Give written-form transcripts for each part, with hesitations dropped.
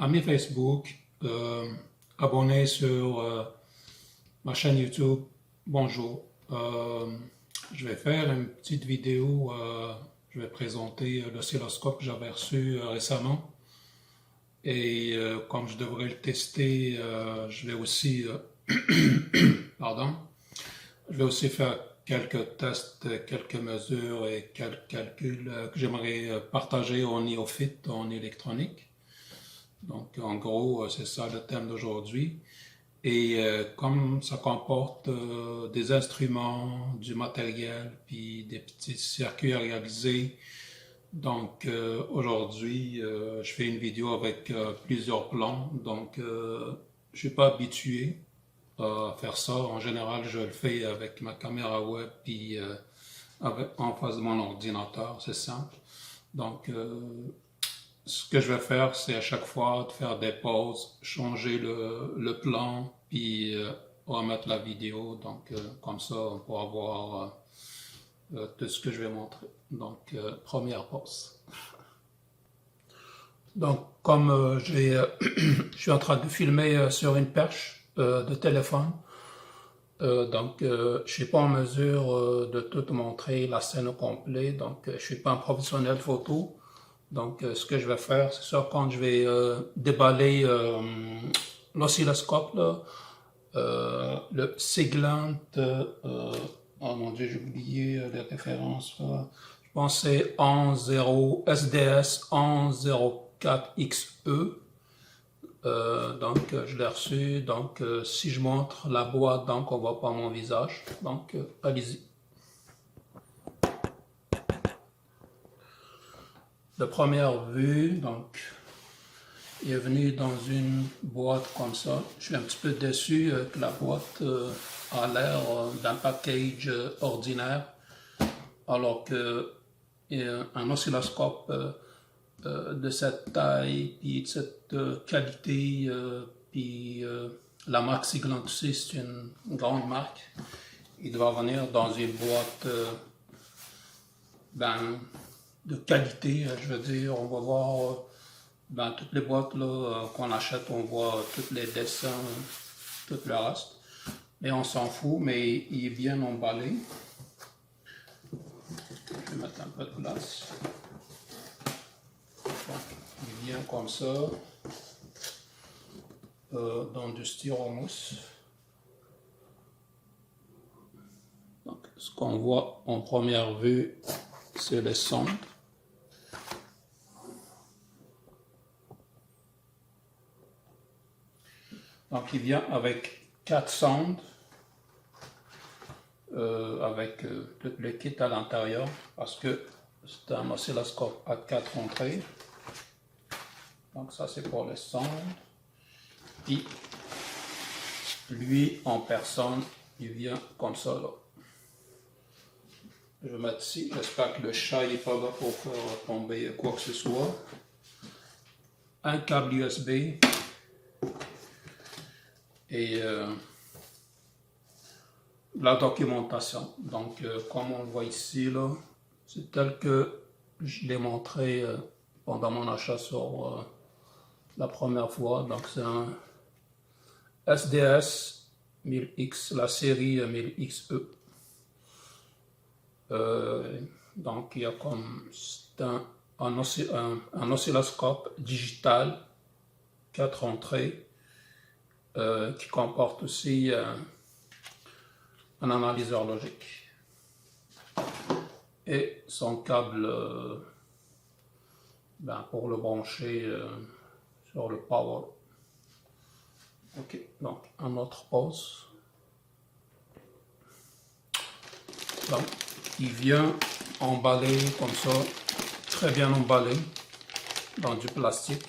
amis Facebook, abonnés sur ma chaîne YouTube. Bonjour. Je vais faire une petite vidéo. Je vais présenter l'oscilloscope que j'avais reçu récemment. Et comme je devrais le tester, je vais aussi pardon, je vais aussi faire quelques tests, quelques mesures et quelques calculs que j'aimerais partager aux néophytes en électronique. Donc, en gros, c'est ça le thème d'aujourd'hui. Et comme ça comporte des instruments, du matériel, puis des petits circuits à réaliser, donc aujourd'hui, je fais une vidéo avec plusieurs plans. Donc, je ne suis pas habitué à faire ça. En général, je le fais avec ma caméra web, puis en face de mon ordinateur. C'est simple. Donc, ce que je vais faire, c'est à chaque fois de faire des pauses, changer le plan, puis remettre la vidéo. Donc, comme ça, on pourra voir tout ce que je vais montrer. Donc, première pause. Donc, comme je suis en train de filmer sur une perche de téléphone, donc je ne suis pas en mesure de tout montrer la scène au complet. Donc, je ne suis pas un professionnel photo. Donc, ce que je vais faire, c'est ça, quand je vais déballer l'oscilloscope, le Siglent, oh mon Dieu, j'ai oublié les références. Je pense que c'est 11.0 SDS 11.04XE. Donc, je l'ai reçu. Donc, si je montre la boîte, donc on ne voit pas mon visage. Donc, allez-y. De première vue, donc, il est venu dans une boîte comme ça. Je suis un petit peu déçu que la boîte a l'air d'un package ordinaire, alors que un oscilloscope de cette taille, puis de cette qualité, puis la marque Siglent aussi, c'est une grande marque. Il doit venir dans une boîte de qualité, je veux dire. On va voir dans toutes les boîtes qu'on achète, on voit tous les dessins, tout le reste. Mais on s'en fout, mais il est bien emballé. Je vais mettre un peu de place. Donc, il vient comme ça, dans du styromousse. Donc, ce qu'on voit en première vue, c'est les sondes. Donc, il vient avec 4 sondes, avec tout le kit à l'intérieur, parce que c'est un oscilloscope à 4 entrées. Donc, ça, c'est pour les sondes. Puis, lui, en personne, il vient comme ça, là. Je vais mettre ici. J'espère que le chat n'est pas là pour faire tomber quoi que ce soit. Un câble USB. Et la documentation. Donc, comme on le voit ici, là, c'est tel que je l'ai montré pendant mon achat sur la première fois. Donc, c'est un SDS 1000X, la série 1000XE. Donc, il y a comme c'est un oscilloscope digital, 4 entrées, qui comporte aussi un analyseur logique et son câble pour le brancher sur le power. Ok, donc un autre pause. Donc, il vient emballé comme ça, très bien emballé dans du plastique.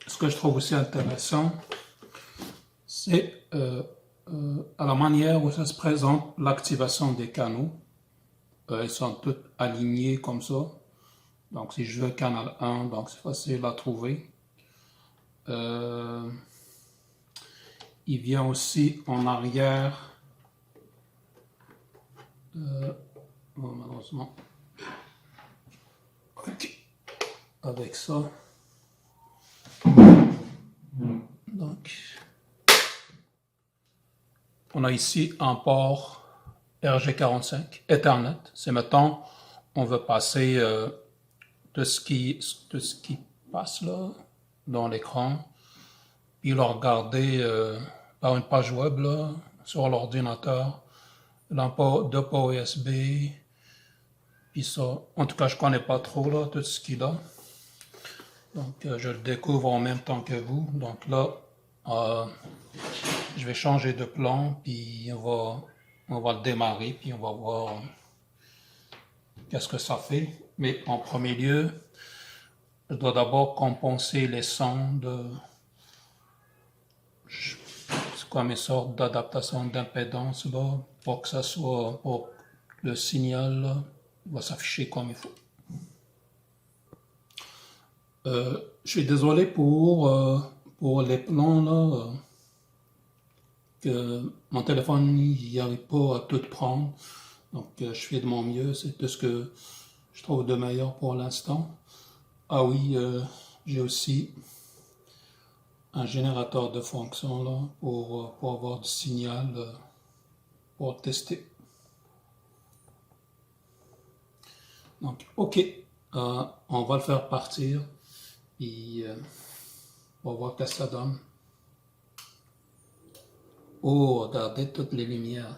Ce que je trouve aussi intéressant, c'est à la manière où ça se présente l'activation des canaux. Ils sont tous alignés comme ça. Donc, si je veux canal 1, donc c'est facile à trouver. il vient aussi en arrière. Bon, malheureusement. Ok. Avec ça. Donc, on a ici un port RG45 Ethernet. C'est maintenant, on veut passer tout ce qui passe là dans l'écran, puis le regarder par une page web là, sur l'ordinateur. Deux ports USB, puis ça. En tout cas, je connais pas trop là tout ce qu'il a. Donc, je le découvre en même temps que vous. Donc là, je vais changer de plan, puis on va le démarrer, puis on va voir qu'est-ce que ça fait. Mais en premier lieu, je dois d'abord compenser les sons c'est comme une sorte d'adaptation d'impédance là, pour que ça soit, pour le signal là, va s'afficher comme il faut. Je suis désolé pour les plans là, que mon téléphone n'y arrive pas à tout prendre. Donc je fais de mon mieux, c'est tout ce que je trouve de meilleur pour l'instant. Ah oui, j'ai aussi un générateur de fonctions là, pour avoir du signal pour tester. Donc ok, on va le faire partir. Puis, on va voir ce que ça donne. Oh, regardez toutes les lumières.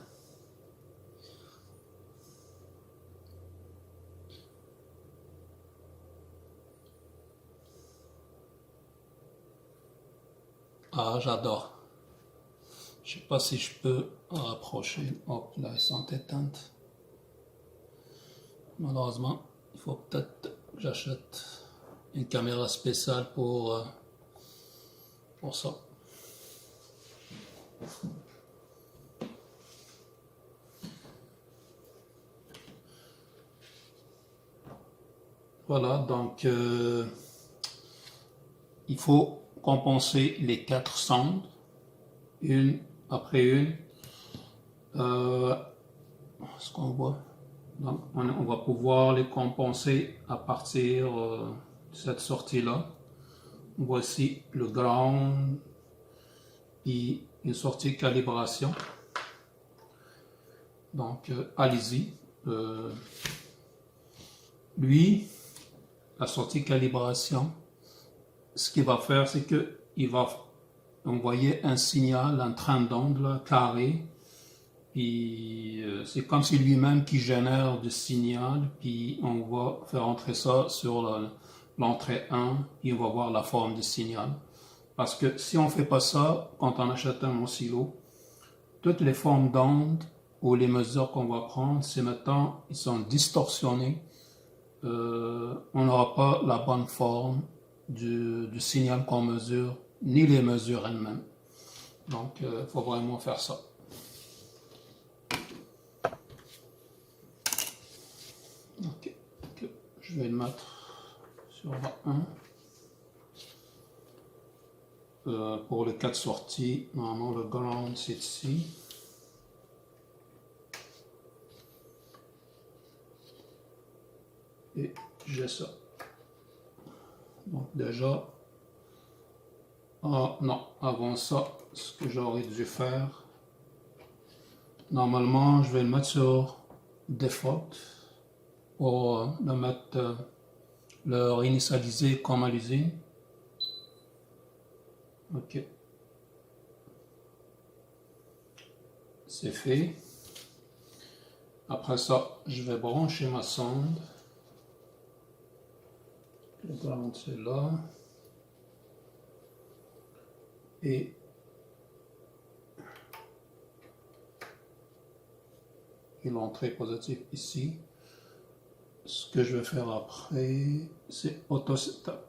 Ah, j'adore. Je sais pas si je peux rapprocher. Hop, là, elles sont éteintes. Malheureusement, il faut peut-être que j'achète une caméra spéciale pour ça. Voilà, donc il faut compenser les 4 sondes, une après une. Ce qu'on voit, donc on va pouvoir les compenser à partir de cette sortie-là. Voici le ground et une sortie calibration. Donc allez-y. Lui, la sortie calibration, ce qu'il va faire, c'est qu'il va envoyer un signal, un train d'onde carré. Puis c'est comme si lui-même qui génère du signal, puis on va faire entrer ça sur l'entrée 1, et on va voir la forme du signal. Parce que si on ne fait pas ça, quand on achète un oscillo, toutes les formes d'ondes ou les mesures qu'on va prendre, c'est maintenant, ils sont distorsionnés. On n'aura pas la bonne forme du signal qu'on mesure, ni les mesures elles-mêmes. Donc, il faut vraiment faire ça. Ok, je vais le mettre sur la 1. Pour les 4 sorties, normalement le ground c'est ici. Et j'ai ça. Donc déjà, non, avant ça, ce que j'aurais dû faire, normalement je vais le mettre sur default pour le mettre, le réinitialiser comme à l'usine. Ok. C'est fait. Après ça, je vais brancher ma sonde. Le ground c'est là. Et l'entrée positive ici. Ce que je vais faire après, c'est auto setup.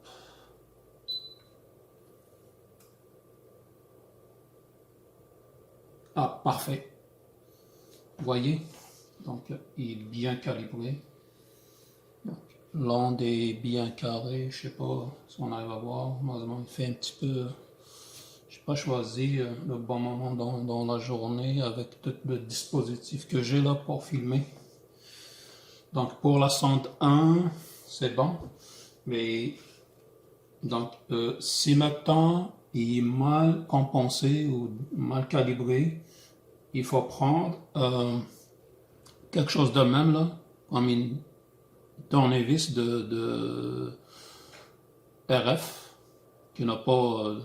Ah, parfait. Vous voyez? Donc, il est bien calibré. L'onde est bien carré. Je sais pas si on arrive à voir. Malheureusement, il fait un petit peu. Je sais pas choisi le bon moment dans la journée avec tout le dispositif que j'ai là pour filmer. Donc pour la sonde 1, c'est bon. Mais donc si maintenant il est mal compensé ou mal calibré, il faut prendre quelque chose de même là, comme une tournevis de RF qui n'a pas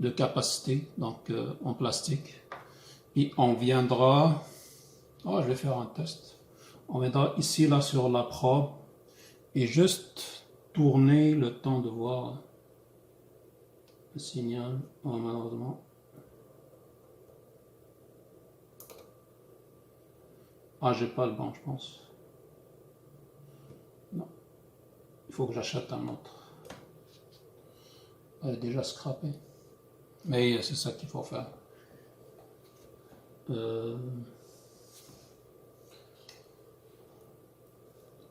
de capacité, donc en plastique. Et on viendra, je vais faire un test. On viendra ici là sur la probe et juste tourner le temps de voir le signal. Malheureusement. J'ai pas le bon, je pense. Non. Il faut que j'achète un autre. Elle est déjà scrappée. Mais c'est ça qu'il faut faire.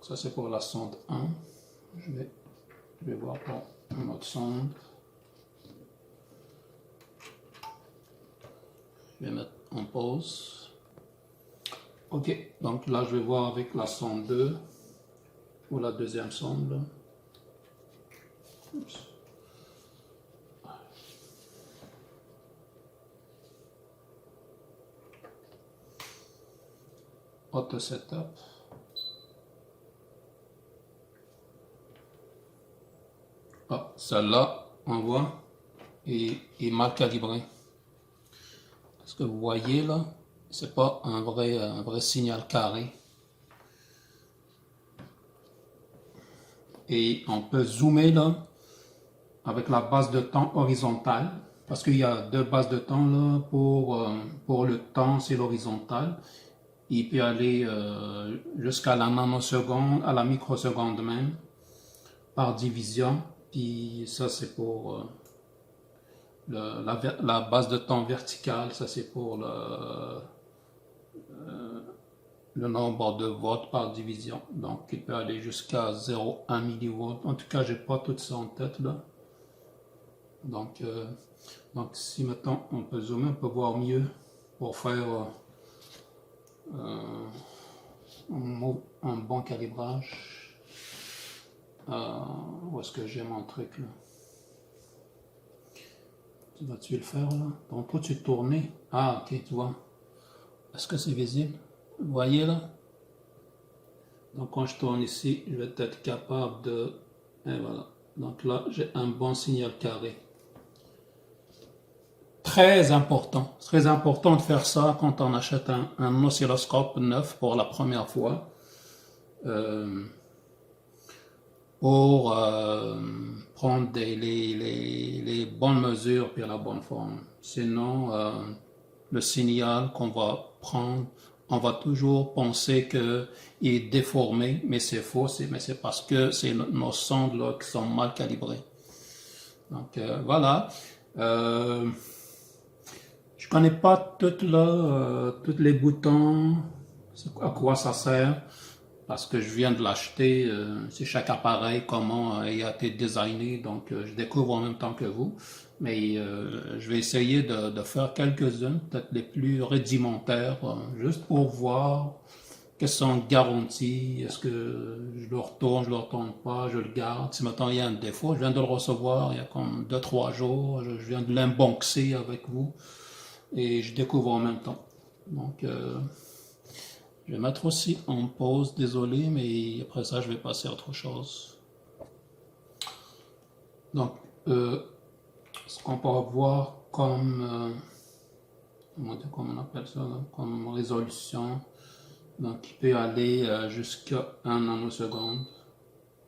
Ça c'est pour la sonde 1. Je vais voir pour une autre sonde. Je vais mettre en pause. Ok, donc là je vais voir avec la sonde 2 ou la deuxième sonde. Oups. Auto setup. Celle-là, on voit, est mal calibré. Ce que vous voyez là, c'est pas un vrai signal carré. Et on peut zoomer là avec la base de temps horizontale, parce qu'il y a deux bases de temps là. Pour le temps, c'est l'horizontale. Il peut aller jusqu'à la nanoseconde, à la microseconde même, par division. Puis ça, c'est pour la base de temps verticale. Ça, c'est pour le nombre de volts par division. Donc, il peut aller jusqu'à 0,1 millivolts. En tout cas, j'ai pas tout ça en tête là. Donc si maintenant on peut zoomer, on peut voir mieux pour faire un bon calibrage. Où est-ce que j'ai mon truc là? Vas-tu le faire là? Donc toi tu tournes. Ok, tu vois. Est-ce que c'est visible? Vous voyez là? Donc quand je tourne ici, je vais être capable de... Et voilà. Donc là, j'ai un bon signal carré. Très important de faire ça quand on achète un oscilloscope neuf pour la première fois. Pour prendre les bonnes mesures et la bonne forme. Sinon, le signal qu'on va prendre, on va toujours penser qu'il est déformé, mais c'est faux, mais c'est parce que c'est nos sondes là, qui sont mal calibrées. Donc voilà. Je connais pas tous les boutons, à quoi ça sert. Parce que je viens de l'acheter, c'est chaque appareil, comment il a été designé, donc je découvre en même temps que vous. Mais je vais essayer de faire quelques-unes, peut-être les plus rudimentaires, juste pour voir quelles sont garanties, est-ce que je le retourne, je le retourne pas, je le garde. Si maintenant il y a un défaut, je viens de le recevoir il y a comme 2-3 jours, je viens de l'unboxer avec vous et je découvre en même temps. Donc... je vais mettre aussi en pause, désolé, mais après ça, je vais passer à autre chose. Donc, ce qu'on peut voir comme, comment on appelle ça, là, comme résolution, donc il peut aller jusqu'à 1 nanoseconde.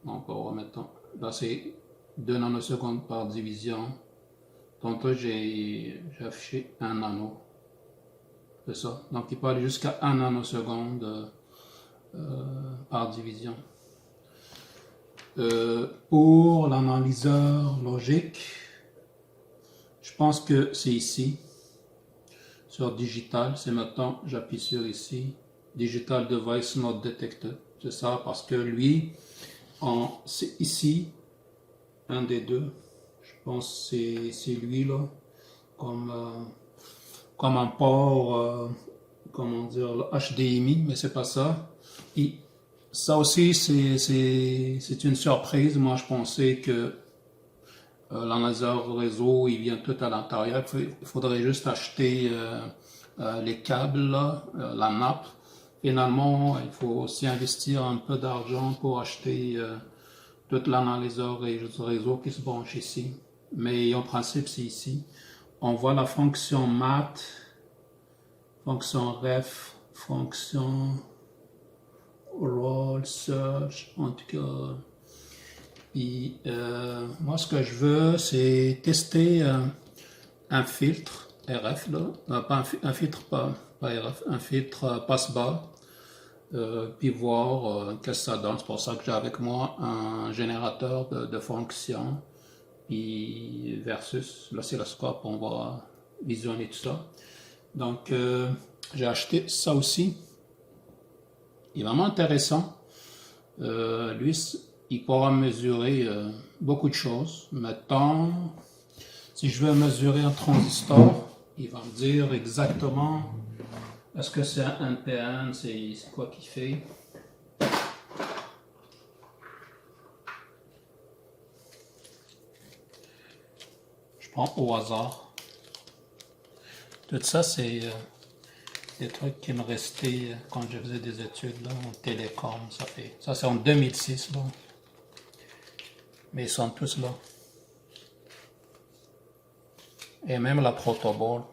Donc, on va remettre, là c'est 2 nanosecondes par division. Tantôt, j'ai affiché 1 nano. C'est ça. Donc, il peut aller jusqu'à 1 nanoseconde par division. Pour l'analyseur logique, je pense que c'est ici, sur Digital. C'est maintenant, j'appuie sur ici, Digital Device Not Detected. C'est ça, parce que lui, c'est ici, un des deux. Je pense que c'est lui là. comme, comme un port, comment dire, le HDMI, mais c'est pas ça. Et ça aussi, c'est une surprise. Moi, je pensais que l'analysateur réseau, il vient tout à l'intérieur. Il faudrait juste acheter les câbles, là, la nappe. Finalement, il faut aussi investir un peu d'argent pour acheter tout l'analyseur réseau qui se branche ici. Mais en principe, c'est ici. On voit la fonction mat, fonction ref, fonction roll search, en tout cas. Et moi, ce que je veux, c'est tester un filtre RF, là. Pas un filtre, pas RF, un filtre passe-bas, puis voir qu'est-ce que ça donne. C'est pour ça que j'ai avec moi un générateur de fonctions, puis versus l'oscilloscope, on va visionner tout ça. Donc, j'ai acheté ça aussi. Il est vraiment intéressant. Lui, il pourra mesurer beaucoup de choses. Maintenant, si je veux mesurer un transistor, il va me dire exactement est-ce que c'est un NPN, c'est quoi qu'il fait. Je prends au hasard. Tout ça, c'est des trucs qui me restaient quand je faisais des études là, en télécom. Ça c'est en 2006 là. Mais ils sont tous là. Et même la protoboard.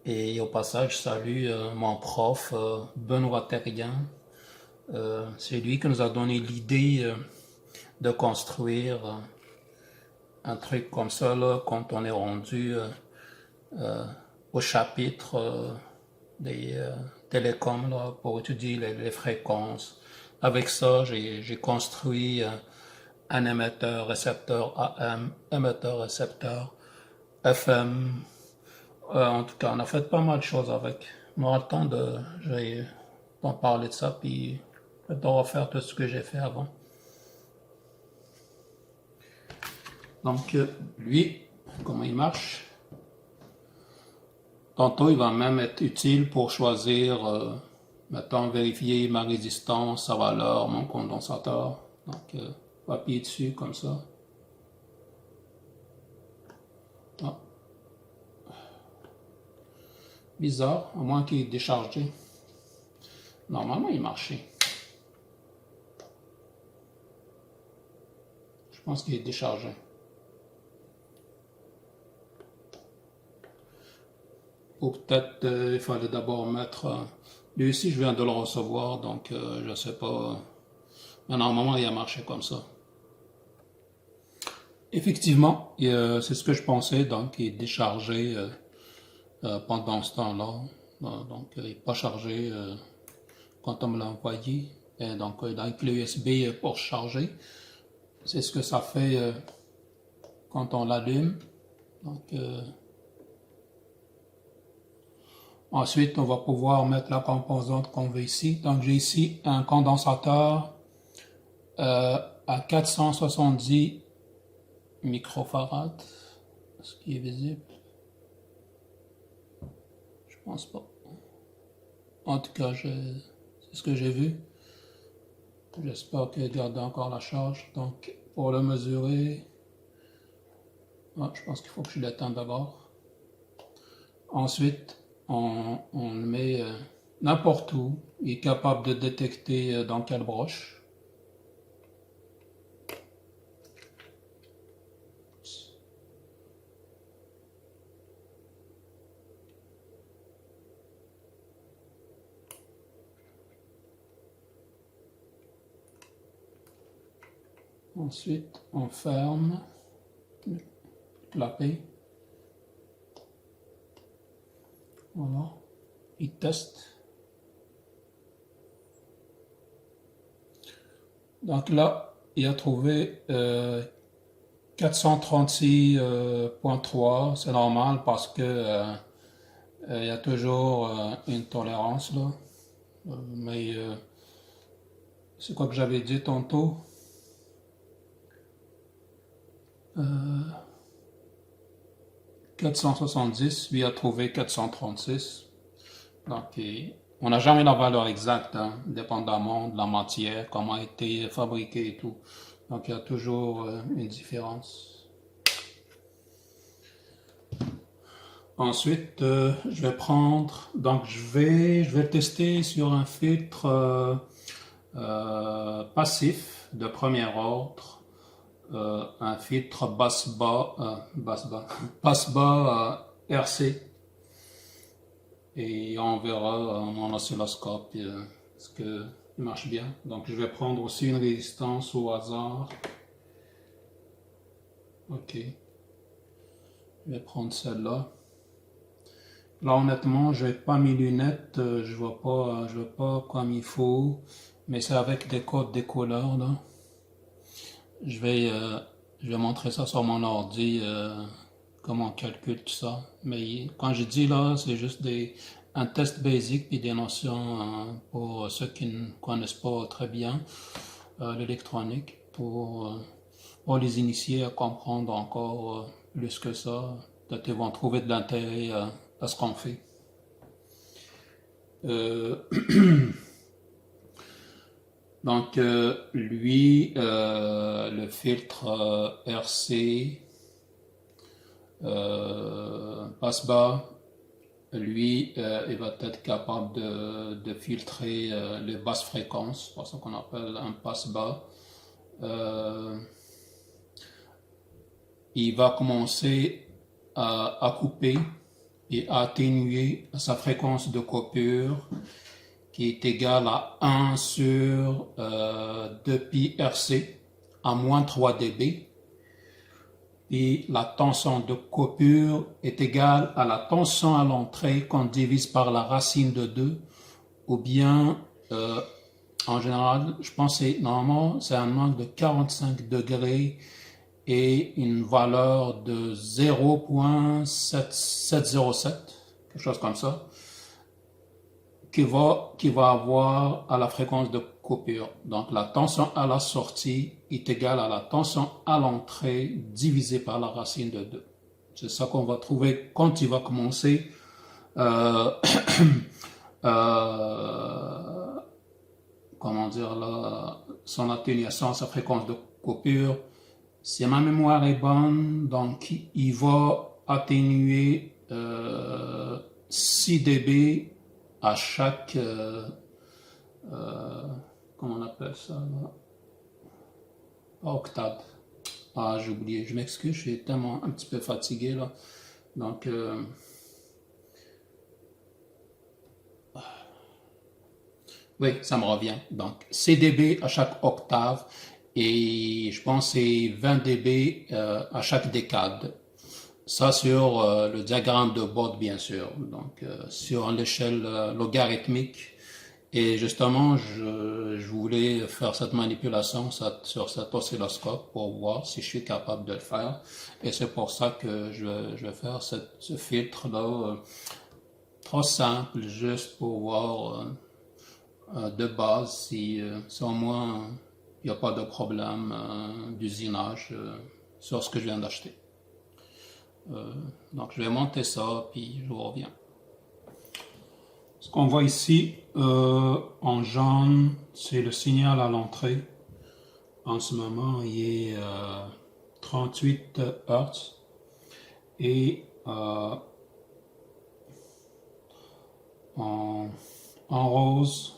Et au passage, je salue mon prof, Benoît Terrien. C'est lui qui nous a donné l'idée de construire un truc comme ça là, quand on est rendu au chapitre des télécoms là, pour étudier les fréquences. Avec ça, j'ai construit un émetteur-récepteur AM, émetteur-récepteur FM. En tout cas, on a fait pas mal de choses avec. On aura le temps d'en parler de ça, puis de refaire tout ce que j'ai fait avant. Donc, lui, comment il marche? Tantôt, il va même être utile pour choisir, mettons, vérifier ma résistance, sa valeur, mon condensateur. Donc, on va appuyer dessus comme ça. Ah. Bizarre, à moins qu'il est déchargé. Normalement, il marchait. Je pense qu'il est déchargé. Ou peut-être il fallait d'abord mettre... lui aussi, je viens de le recevoir, donc je ne sais pas. Mais normalement, il a marché comme ça. Effectivement, c'est ce que je pensais, donc il est déchargé pendant ce temps-là. Donc, il n'est pas chargé quand on me l'a envoyé. Et donc, il a une clé USB pour charger. C'est ce que ça fait quand on l'allume. Donc, ensuite, on va pouvoir mettre la composante qu'on veut ici. Donc, j'ai ici un condensateur à 470 microfarads. Est-ce qu'il est visible? Je pense pas. En tout cas, c'est ce que j'ai vu. J'espère qu'il garde encore la charge. Donc, pour le mesurer, je pense qu'il faut que je l'éteigne d'abord. Ensuite, on le met n'importe où. Il est capable de détecter dans quelle broche. Ensuite, on ferme, clapet. Voilà. Il teste. Donc là, il a trouvé 436.3. C'est normal parce que il y a toujours une tolérance là. Mais c'est quoi que j'avais dit tantôt? 470, lui a trouvé 436. Donc, on n'a jamais la valeur exacte, hein, dépendamment de la matière, comment a été fabriqué et tout. Donc, il y a toujours une différence. Ensuite, je vais prendre, donc je vais tester sur un filtre passif de premier ordre, un filtre passe-bas RC, et on verra en oscilloscope ce que marche bien. Donc je vais prendre aussi une résistance au hasard. Ok, je vais prendre celle-là. Là, honnêtement, j'ai pas mes lunettes, je vois pas comme il faut, mais c'est avec des codes des couleurs là. Je vais montrer ça sur mon ordi, comment on calcule tout ça. Mais quand je dis là, c'est juste un test basique puis des notions pour ceux qui ne connaissent pas très bien l'électronique, pour les initier à comprendre encore plus que ça. Peut-être qu'ils vont trouver de l'intérêt à ce qu'on fait. Donc, lui, le filtre RC passe-bas, lui, il va être capable de filtrer les basses fréquences, c'est ça qu'on appelle un passe-bas. Il va commencer à couper et à atténuer sa fréquence de coupure qui est égale à 1 sur 2pi RC à moins 3 dB. Et la tension de coupure est égale à la tension à l'entrée qu'on divise par la racine de 2, ou bien, en général, je pense que normalement, c'est un angle de 45 degrés et une valeur de 0.707, quelque chose comme ça, qui va avoir à la fréquence de coupure. Donc la tension à la sortie est égale à la tension à l'entrée divisée par la racine de 2. C'est ça qu'on va trouver quand il va commencer comment dire là, son atténuation, sa fréquence de coupure. Si ma mémoire est bonne, donc il va atténuer 6 dB à chaque comment on appelle ça là? Octave. Ah, j'ai oublié, je m'excuse, je suis tellement un petit peu fatigué là. Donc oui, ça me revient. Donc 6 dB à chaque octave et je pense que c'est 20 dB à chaque décade. Ça sur le diagramme de Bode, bien sûr, donc sur l'échelle logarithmique. Et justement, je voulais faire cette manipulation sur cet oscilloscope pour voir si je suis capable de le faire. Et c'est pour ça que je vais faire ce filtre-là, trop simple, juste pour voir de base si au moins il n'y a pas de problème d'usinage sur ce que je viens d'acheter. Donc je vais monter ça, puis je vous reviens. Ce qu'on voit ici en jaune, c'est le signal à l'entrée. En ce moment, il est 38 Hz. Et en rose,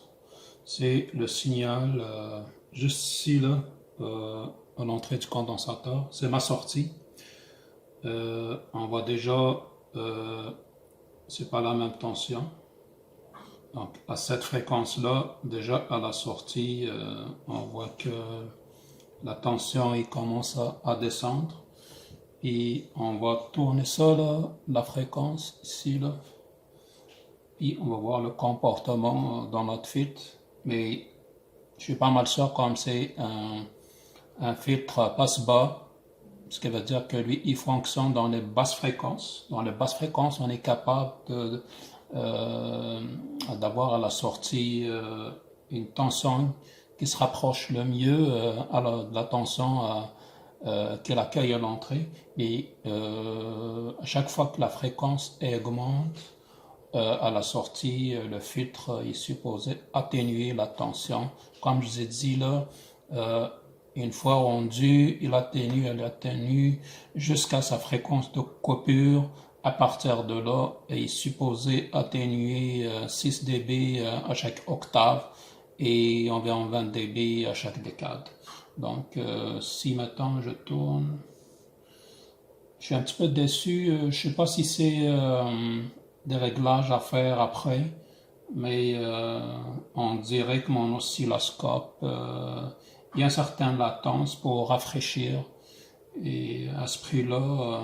c'est le signal juste ici, là, à l'entrée du condensateur. C'est ma sortie. On voit déjà, c'est pas la même tension. Donc à cette fréquence-là, déjà à la sortie, on voit que la tension il commence à descendre. Et on va tourner ça là, la fréquence ici là. Puis on va voir le comportement dans notre filtre. Mais je suis pas mal sûr comme c'est un filtre passe-bas. Ce qui veut dire que lui, il fonctionne dans les basses fréquences. Dans les basses fréquences, on est capable d'avoir à la sortie une tension qui se rapproche le mieux à la tension qu'il accueille à l'entrée. Et à chaque fois que la fréquence augmente, à la sortie, le filtre est supposé atténuer la tension. Comme je vous ai dit là, une fois rendu, il atténue jusqu'à sa fréquence de coupure. À partir de là, il est supposé atténuer 6 dB à chaque octave et environ 20 dB à chaque décade. Donc, si maintenant je tourne, je suis un petit peu déçu. Je ne sais pas si c'est des réglages à faire après, mais on dirait que mon oscilloscope, il y a une certaine latence pour rafraîchir. Et à ce prix-là,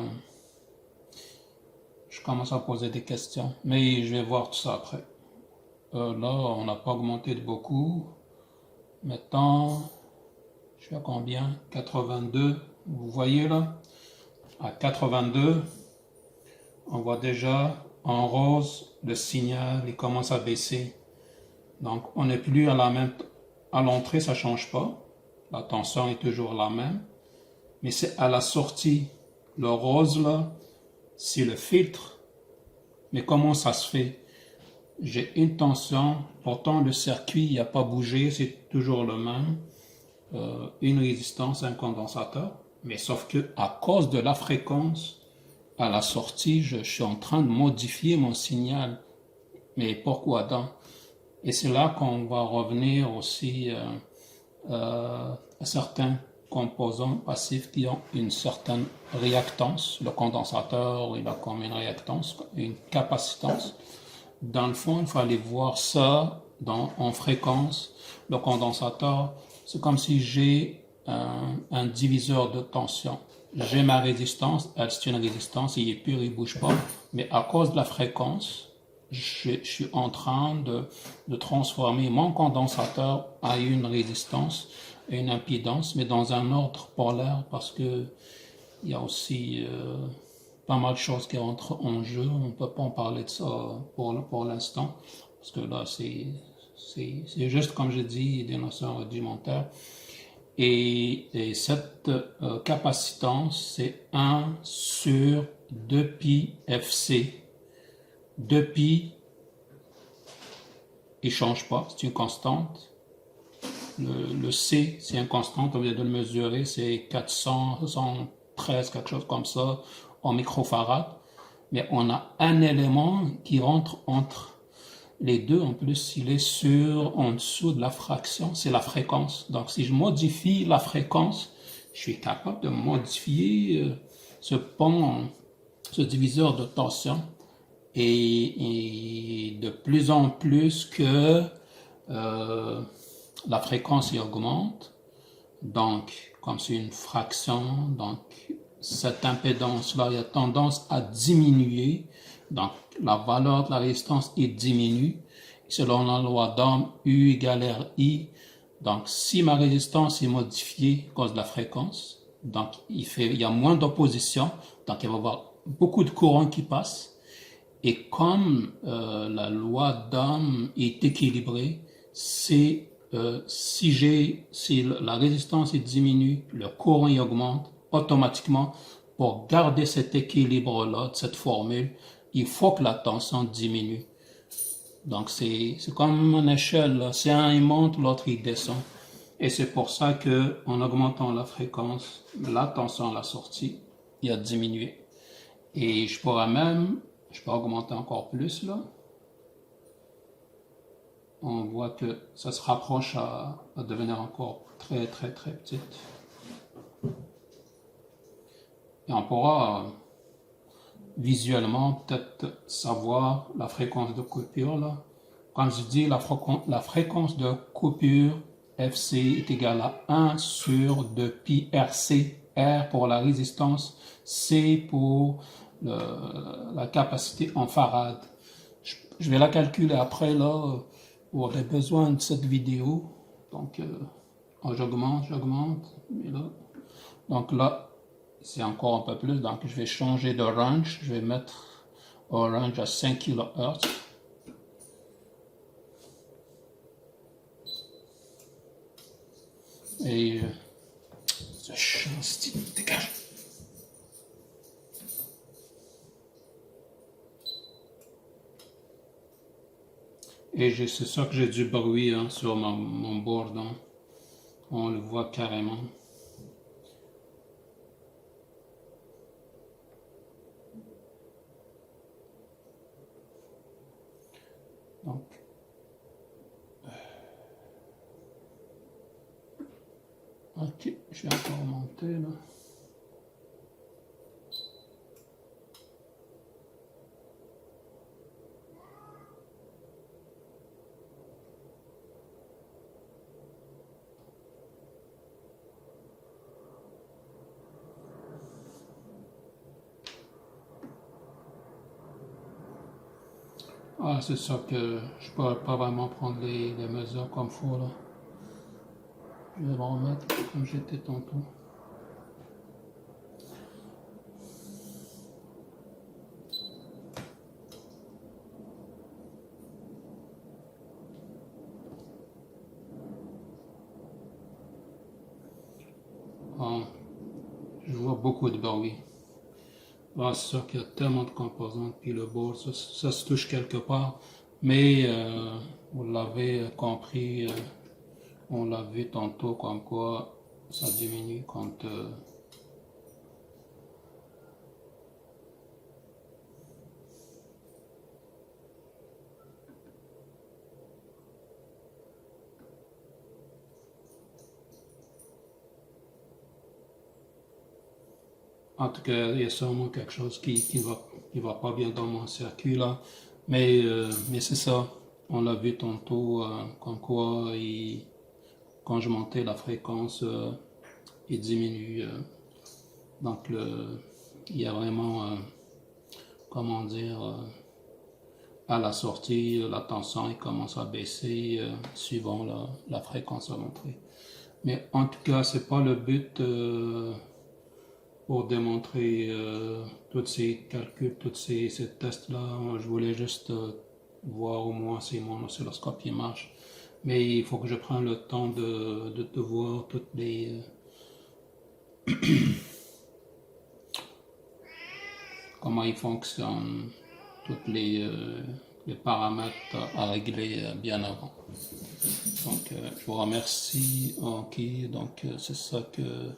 je commence à poser des questions. Mais je vais voir tout ça après. Là, on n'a pas augmenté de beaucoup. Maintenant, je suis à combien? 82. Vous voyez là? À 82, on voit déjà en rose le signal, il commence à baisser. Donc, on n'est plus à la même... À l'entrée, ça ne change pas. La tension est toujours la même. Mais c'est à la sortie. Le rose là, c'est le filtre. Mais comment ça se fait? J'ai une tension, pourtant le circuit n'a pas bougé, c'est toujours le même. Une résistance, un condensateur. Mais sauf que à cause de la fréquence, à la sortie, je suis en train de modifier mon signal. Mais pourquoi donc? Et c'est là qu'on va revenir aussi à certains composants passifs qui ont une certaine réactance. Le condensateur, il a comme une réactance, une capacitance. Dans le fond, il faut aller voir ça en fréquence. Le condensateur, c'est comme si j'ai un diviseur de tension. J'ai ma résistance, elle c'est une résistance, il est pur, il ne bouge pas. Mais à cause de la fréquence, je suis en train de transformer mon condensateur à une résistance, une impédance, mais dans un ordre polaire parce que il y a aussi pas mal de choses qui entrent en jeu. On ne peut pas en parler de ça pour l'instant parce que là, c'est juste, comme je dis, des notions rudimentaires. Et cette capacitance, c'est 1 sur 2pi FC. 2pi, il ne change pas, c'est une constante. Le C, c'est une constante, on vient de le mesurer, c'est 413, quelque chose comme ça, en microfarad. Mais on a un élément qui rentre entre les deux, en plus, il est en dessous de la fraction, c'est la fréquence. Donc, si je modifie la fréquence, je suis capable de modifier ce pont, ce diviseur de tension. Et de plus en plus que la fréquence y augmente, donc, comme c'est une fraction, donc cette impédance-là, il y a tendance à diminuer. Donc, la valeur de la résistance diminue. Selon la loi d'Ohm, U égale RI. Donc, si ma résistance est modifiée à cause de la fréquence, donc il y a moins d'opposition, donc il va y avoir beaucoup de courant qui passe. Et comme la loi d'Ohm est équilibrée, si la résistance diminue, le courant y augmente, automatiquement, pour garder cet équilibre-là, cette formule, il faut que la tension diminue. Donc, c'est comme une échelle, là. C'est un il monte, l'autre il descend. Et c'est pour ça que en augmentant la fréquence, la tension à la sortie, il a diminué. Et je peux augmenter encore plus, là. On voit que ça se rapproche à devenir encore très, très, très petite. Et on pourra visuellement peut-être savoir la fréquence de coupure là. Quand je dis la fréquence de coupure FC est égale à 1 sur 2pi RC, R pour la résistance, C pour la capacité en farad. Je vais la calculer après là pour les besoins de cette vidéo. Donc j'augmente, et là. Donc là, c'est encore un peu plus, donc je vais changer de range, je vais mettre au range à 5 kHz. Et Ce chien, dégage. Et c'est ça que j'ai du bruit sur mon board. On le voit carrément. Donc, ok, je vais encore monter là. Ah, c'est ça que je pourrais pas vraiment prendre les mesures comme il faut là. Je vais me remettre comme j'étais tantôt. Ah, je vois beaucoup de bruit. Ah, c'est sûr qu'il y a tellement de composantes, puis le board, ça se touche quelque part. Mais vous l'avez compris, on l'a vu tantôt comme quoi ça diminue quand en tout cas, il y a sûrement quelque chose qui va pas bien dans mon circuit là. Mais c'est ça. On l'a vu tantôt, comme quoi quand je montais la fréquence, il diminue. Donc il y a vraiment, comment dire, à la sortie, la tension il commence à baisser suivant la fréquence à l'entrée. Mais en tout cas, c'est pas le but pour démontrer tous ces calculs, tous ces tests-là. Je voulais juste voir au moins si mon oscilloscope il marche. Mais il faut que je prenne le temps de voir toutes les comment il fonctionne, tous les paramètres à régler bien avant. Donc, je vous remercie. Ok, donc c'est ça que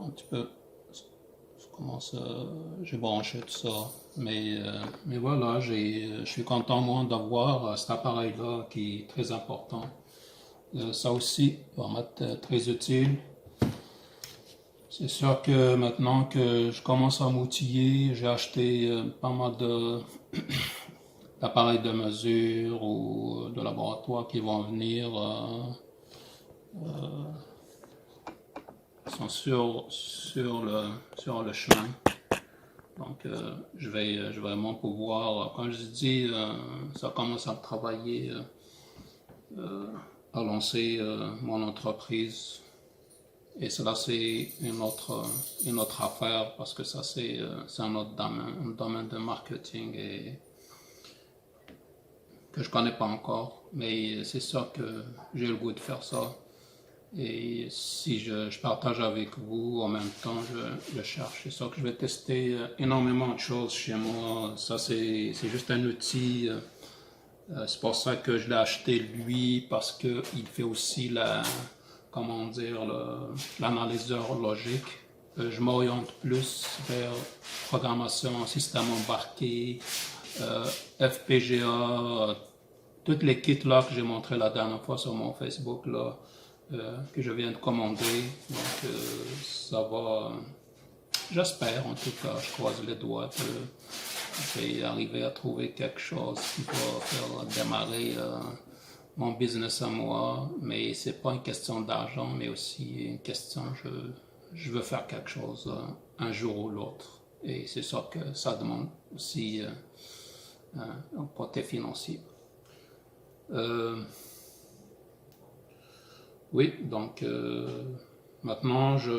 un petit peu j'ai branché tout ça. Mais voilà, je suis content moi d'avoir cet appareil-là qui est très important. Ça aussi va m'être très utile. C'est sûr que maintenant que je commence à m'outiller, j'ai acheté pas mal d'appareils de mesure ou de laboratoire qui vont venir sont sur le chemin. Donc, je vais vraiment pouvoir, quand je dis, ça commence à travailler, à lancer mon entreprise. Et cela, c'est une autre affaire parce que ça, c'est un autre domaine, un domaine de marketing et que je connais pas encore. Mais c'est sûr que j'ai le goût de faire ça. Et si je partage avec vous, en même temps, je cherche. C'est sûr que je vais tester énormément de choses chez moi. Ça, c'est juste un outil. C'est pour ça que je l'ai acheté lui, parce qu'il fait aussi l'analyseur logique. Je m'oriente plus vers programmation, système embarqué, FPGA, toutes les kits là que j'ai montré la dernière fois sur mon Facebook là, que je viens de commander. Donc ça va, j'espère en tout cas, je croise les doigts que je vais arriver à trouver quelque chose qui va faire démarrer mon business à moi. Mais c'est pas une question d'argent, mais aussi une question, je veux faire quelque chose un jour ou l'autre. Et c'est ça que ça demande aussi un côté financier. Oui, donc maintenant je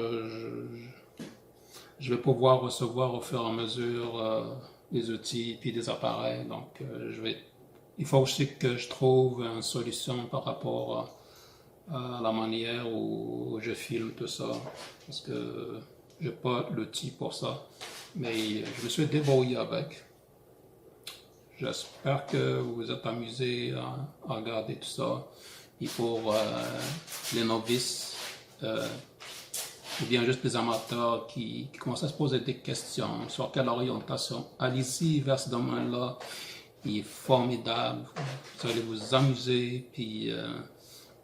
vais pouvoir recevoir au fur et à mesure des outils puis des appareils. Donc il faut aussi que je trouve une solution par rapport à la manière où je filme tout ça, parce que j'ai pas l'outil pour ça, mais je me suis débrouillé avec. J'espère que vous vous êtes amusé à regarder tout ça. Et pour les novices, ou bien juste des amateurs qui commencent à se poser des questions sur quelle orientation, allez-y vers ce domaine-là. Il est formidable. Vous allez vous amuser, puis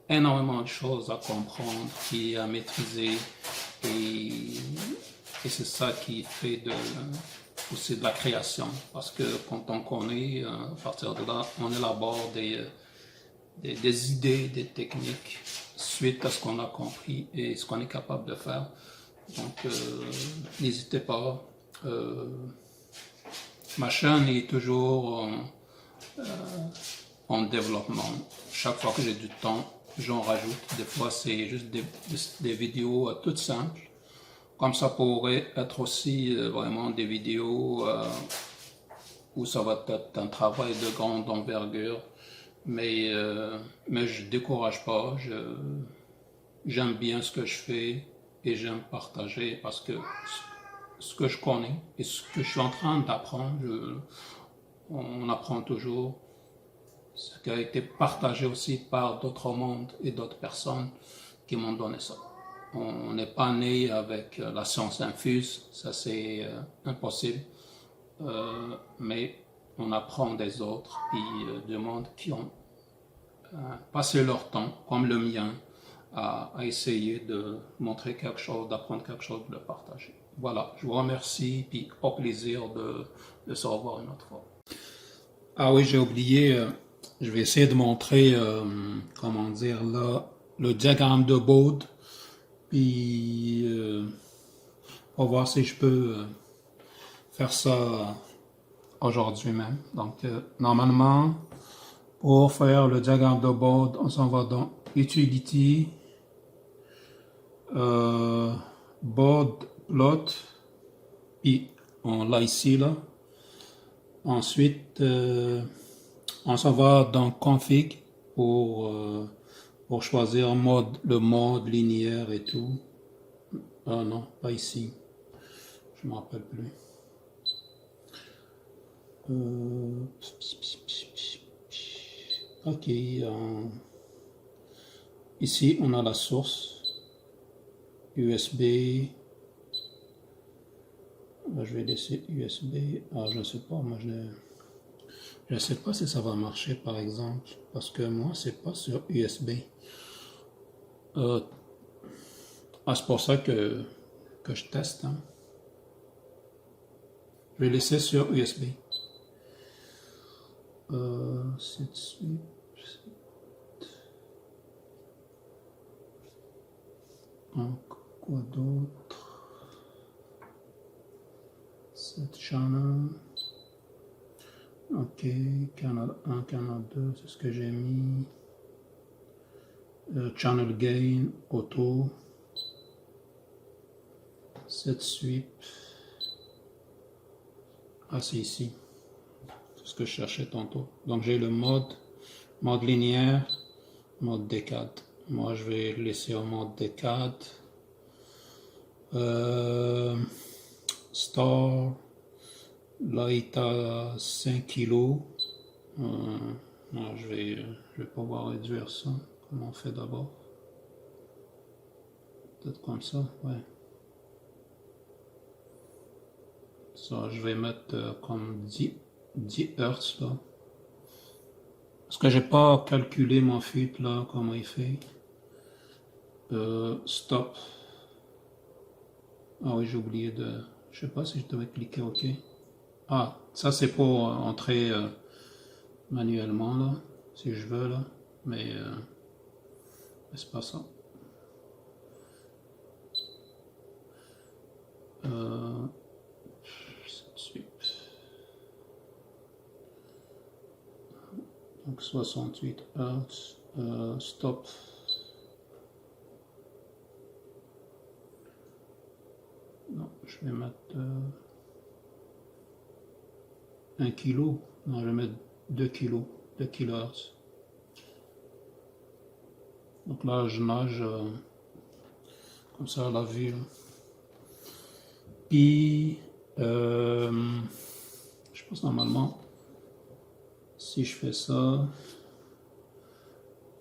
énormément de choses à comprendre, puis à maîtriser. Et, et c'est ça qui fait aussi de la création. Parce que quand on connaît, à partir de là, on élabore des idées, des techniques suite à ce qu'on a compris et ce qu'on est capable de faire. Donc, n'hésitez pas. Ma chaîne est toujours en développement. Chaque fois que j'ai du temps, j'en rajoute. Des fois, c'est juste des vidéos toutes simples. Comme ça pourrait être aussi vraiment des vidéos où ça va être un travail de grande envergure. Mais je ne décourage pas. J'aime bien ce que je fais et j'aime partager parce que ce que je connais et ce que je suis en train d'apprendre, on apprend toujours. Ce qui a été partagé aussi par d'autres mondes et d'autres personnes qui m'ont donné ça. On n'est pas né avec la science infuse, ça c'est impossible, mais on apprend des autres et des mondes qui ont passé leur temps, comme le mien, à essayer de montrer quelque chose, d'apprendre quelque chose, de le partager. Voilà, je vous remercie, puis au plaisir de se revoir une autre fois. Ah oui, j'ai oublié, je vais essayer de montrer, comment dire, là, le diagramme de Bode, puis on va voir si je peux faire ça aujourd'hui même. Donc, normalement, pour faire le diagramme de Bode, on s'en va dans Utility, Bode Plot, puis on l'a ici, là. Ensuite, on s'en va dans Config pour choisir le mode linéaire et tout. Ah non, pas ici. Je ne me rappelle plus. Ok. Ici, on a la source. USB. Je vais laisser USB. Ah, je ne sais pas. Moi, je ne sais pas si ça va marcher, par exemple. Parce que moi, c'est pas sur USB. C'est pour ça que je teste. Hein. Je vais laisser sur USB. C'est suite. Quoi d'autre? Cette channel. Ok, canal 1, canal 2, c'est ce que j'ai mis. Channel gain, auto. Set sweep. Ah, c'est ici. C'est ce que je cherchais tantôt. Donc j'ai le mode linéaire, mode décade. Moi je vais laisser en mode décade. Star. Là il est à 5 kg. Je vais pouvoir réduire ça. Comment on fait d'abord? Peut-être comme ça, ouais. Ça, je vais mettre comme 10 Hz là. Parce que j'ai pas calculé mon FUT là, comment il fait. Stop. Ah oui, j'ai oublié de... Je sais pas si je devais cliquer OK. Ah, ça c'est pour entrer manuellement là, si je veux là. Mais c'est pas ça. Donc 68 Hz, stop. Non, je vais mettre 1 kg. Non, je vais mettre 2 kg, 2 kHz. Donc là, je nage comme ça à la vue. Puis, je pense normalement, si je fais ça,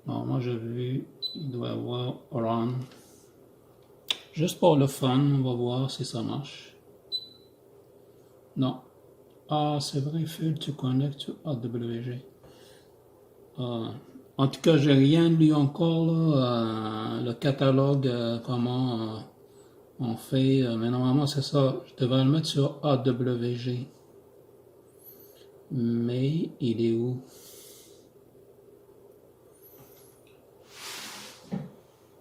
normalement j'ai vu, il doit y avoir run. Juste pour le fun, on va voir si ça marche. Non. Ah, c'est vrai, Phil, tu connectes to AWG. En tout cas, j'ai rien lu encore, là, le catalogue, comment on fait, mais normalement c'est ça. Je devrais le mettre sur AWG. Mais il est où?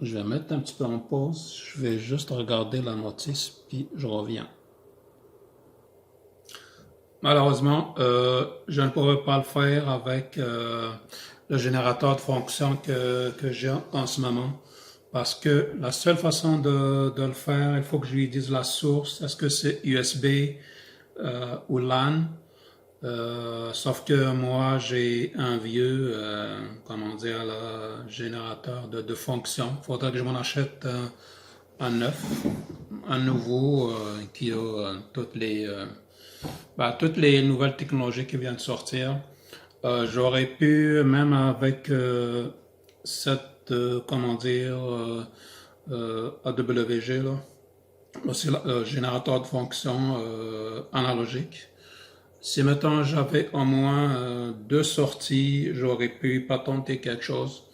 Je vais mettre un petit peu en pause. Je vais juste regarder la notice, puis je reviens. Malheureusement, je ne pourrai pas le faire avec le générateur de fonction que j'ai en ce moment. Parce que la seule façon de le faire, il faut que je lui dise la source. Est-ce que c'est USB ou LAN? Sauf que moi, j'ai un vieux, comment dire, le générateur de fonction. Il faudrait que je m'en achète un neuf, un nouveau qui a toutes les nouvelles technologies qui viennent de sortir. J'aurais pu, même avec cette, comment dire, AWG, là, c'est le générateur de fonction analogique. Si maintenant j'avais au moins deux sorties, j'aurais pu patenter quelque chose.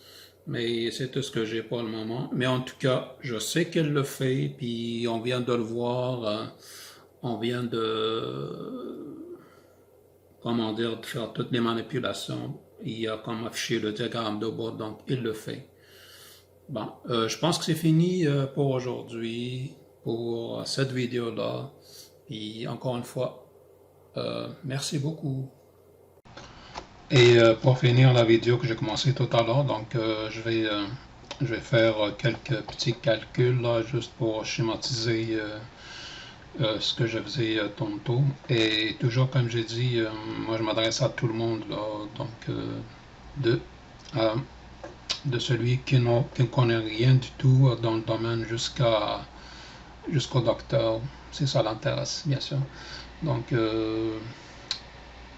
Mais c'est tout ce que j'ai pour le moment. Mais en tout cas, je sais qu'elle le fait, puis on vient de le voir. On vient comment dire, de faire toutes les manipulations. Il y a comme affiché le diagramme de bord, donc il le fait. Bon, je pense que c'est fini pour aujourd'hui, pour cette vidéo-là. Puis encore une fois, merci beaucoup. Et pour finir la vidéo que j'ai commencé tout à l'heure, donc je vais faire quelques petits calculs là, juste pour schématiser ce que je faisais tantôt. Et toujours comme j'ai dit, moi je m'adresse à tout le monde là, donc de, de celui qui ne connaît rien du tout dans le domaine jusqu'au docteur, si ça l'intéresse bien sûr. Donc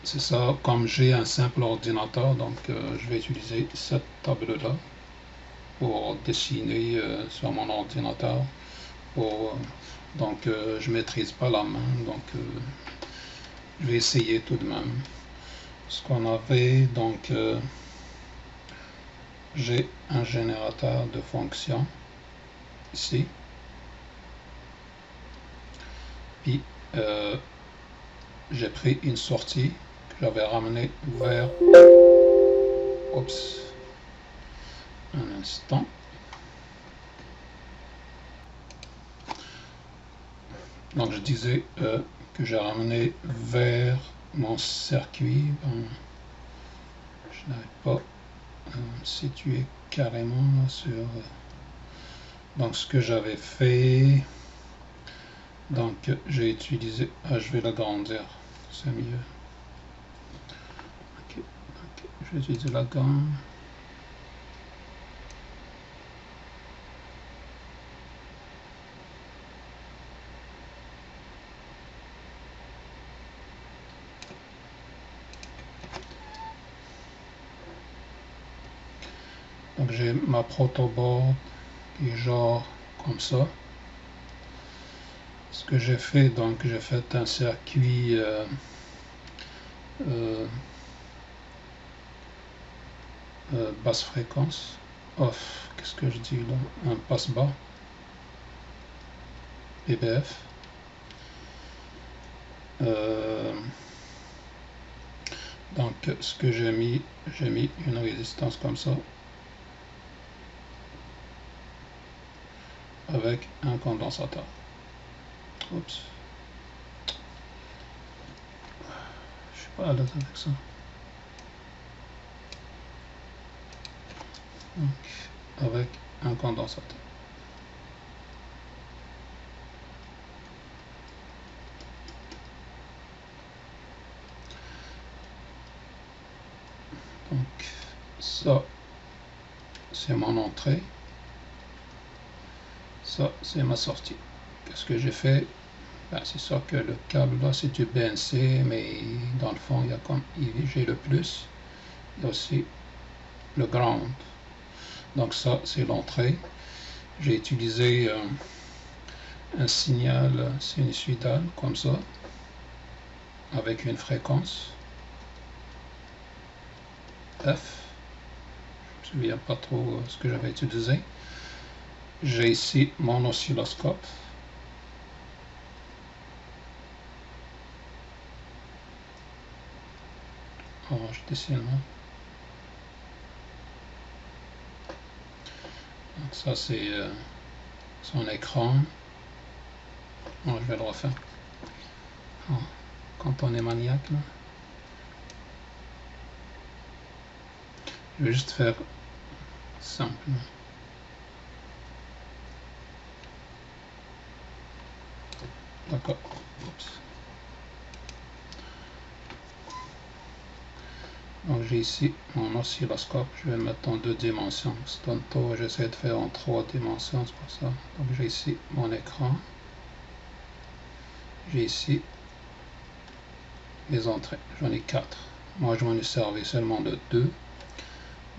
c'est ça, comme j'ai un simple ordinateur, donc je vais utiliser cette table-là pour dessiner sur mon ordinateur. Donc je maîtrise pas la main, donc je vais essayer tout de même. Ce qu'on avait, donc j'ai un générateur de fonctions ici. Puis j'ai pris une sortie que j'avais ramenée vers... Oups. Un instant. Donc je disais que j'ai ramené vers mon circuit. Bon, je n'arrive pas à me situer carrément là, sur... donc ce que j'avais fait... Donc j'ai utilisé... Ah, je vais l'agrandir, c'est mieux. Ok, je vais utiliser la gamme. Donc j'ai ma protoboard qui est genre comme ça. Ce que j'ai fait, donc j'ai fait un circuit basse fréquence, off, qu'est-ce que je dis là, un passe bas, BBF. Donc ce que j'ai mis une résistance comme ça, avec un condensateur. Oups. Je suis pas à l'aise avec ça. Donc, avec un condensateur. Donc, ça, c'est mon entrée. Ça, c'est ma sortie. Qu'est-ce que j'ai fait? Ben, c'est ça que le câble là, c'est du BNC, mais dans le fond, il y a comme j'ai le plus. Il y a aussi le ground. Donc ça, c'est l'entrée. J'ai utilisé un signal sinusoïdal comme ça, avec une fréquence F. Je ne me souviens pas trop ce que j'avais utilisé. J'ai ici mon oscilloscope. Oh, je dessine là. Donc ça c'est son écran. Oh, je vais le refaire. Oh, quand on est maniaque là. Je vais juste faire simple. D'accord. Donc j'ai ici mon oscilloscope, je vais le mettre en 2 dimensions. Tantôt j'essaie de faire en 3 dimensions, c'est pour ça. Donc j'ai ici mon écran. J'ai ici les entrées, j'en ai 4. Moi je m'en ai servi seulement de 2.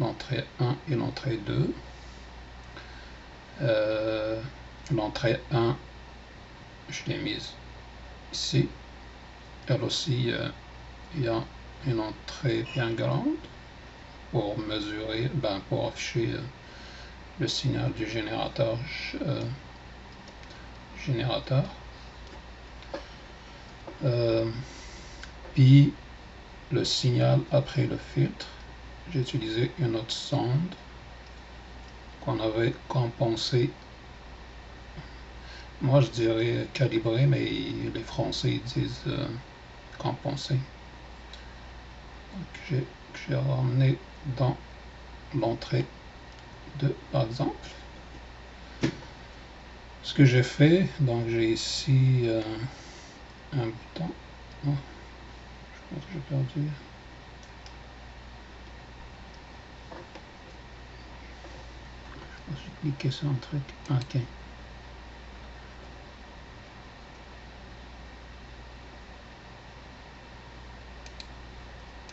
L'entrée 1 et l'entrée 2. L'entrée 1, je l'ai mise ici. Elle aussi, il y a une entrée bien grande pour mesurer, pour afficher le signal du générateur. Puis le signal après le filtre, j'ai utilisé une autre sonde qu'on avait compensée. Moi je dirais calibrée, mais les Français ils disent compensée. Donc j'ai ramené dans l'entrée 2 par exemple. Ce que j'ai fait, donc j'ai ici un bouton. Oh, je pense que j'ai perdu. Je pense que j'ai cliqué sur un truc. Ok. Je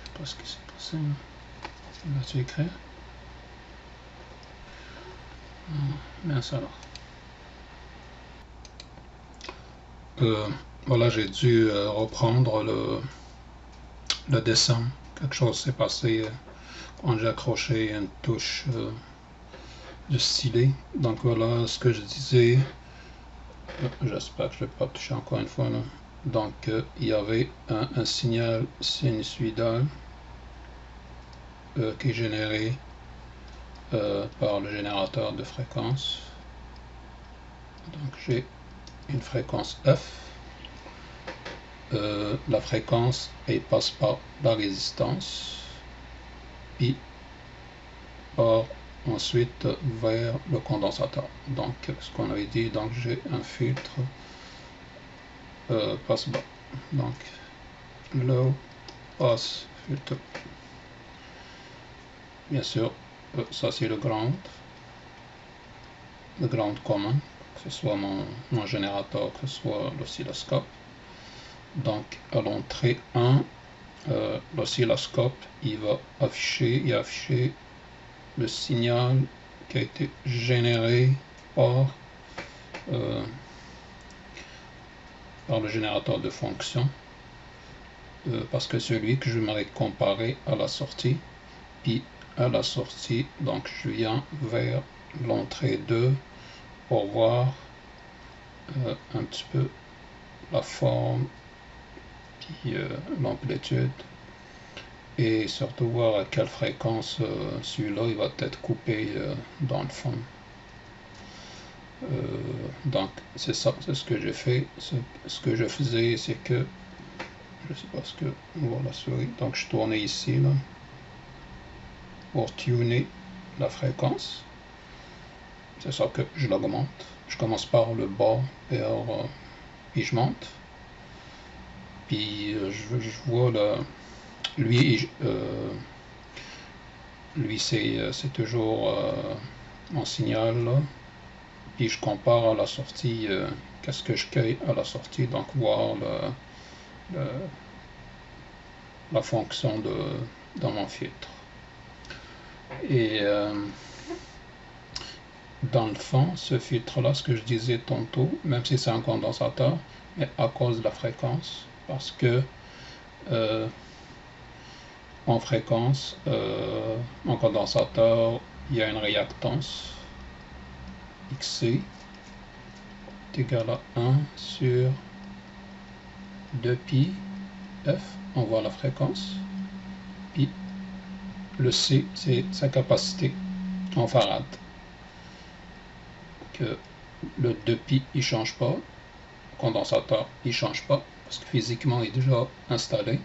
sais pas ce qui s'est passé. Vas-tu écrire? Mince alors. Voilà, j'ai dû reprendre le dessin. Quelque chose s'est passé quand j'ai accroché une touche de stylet. Donc voilà ce que je disais. J'espère que je ne vais pas toucher encore une fois là. Donc il y avait un signal sinusoïdal qui est généré par le générateur de fréquence. Donc j'ai une fréquence F. La fréquence elle passe par la résistance, puis part ensuite vers le condensateur. Donc ce qu'on avait dit, donc j'ai un filtre passe bas. Donc low pass filter. Bien sûr, ça c'est le ground commun, que ce soit mon générateur, que ce soit l'oscilloscope. Donc à l'entrée 1, l'oscilloscope il va afficher le signal qui a été généré par le générateur de fonction, parce que celui que je m'aurais comparé à la sortie, puis à la sortie, donc je viens vers l'entrée 2 pour voir un petit peu la forme, puis l'amplitude, et surtout voir à quelle fréquence celui-là il va être coupé dans le fond. Donc c'est ça, c'est ce que j'ai fait. Ce que je faisais, c'est que je sais pas ce que on voit la souris, donc je tournais ici là pour tuner la fréquence. C'est ça que je l'augmente. Je commence par le bas puis je monte, puis je vois là, lui lui c'est toujours en signal là. Puis je compare à la sortie, qu'est-ce que je cueille à la sortie, donc voir la fonction dans mon filtre. Et dans le fond, ce filtre-là, ce que je disais tantôt, même si c'est un condensateur, mais à cause de la fréquence, parce que en fréquence, en condensateur, il y a une réactance XC est égal à 1 sur 2pi F, on voit la fréquence, puis le C, c'est sa capacité en farad. Que le 2pi, il ne change pas, le condensateur, il ne change pas, parce que physiquement, il est déjà installé.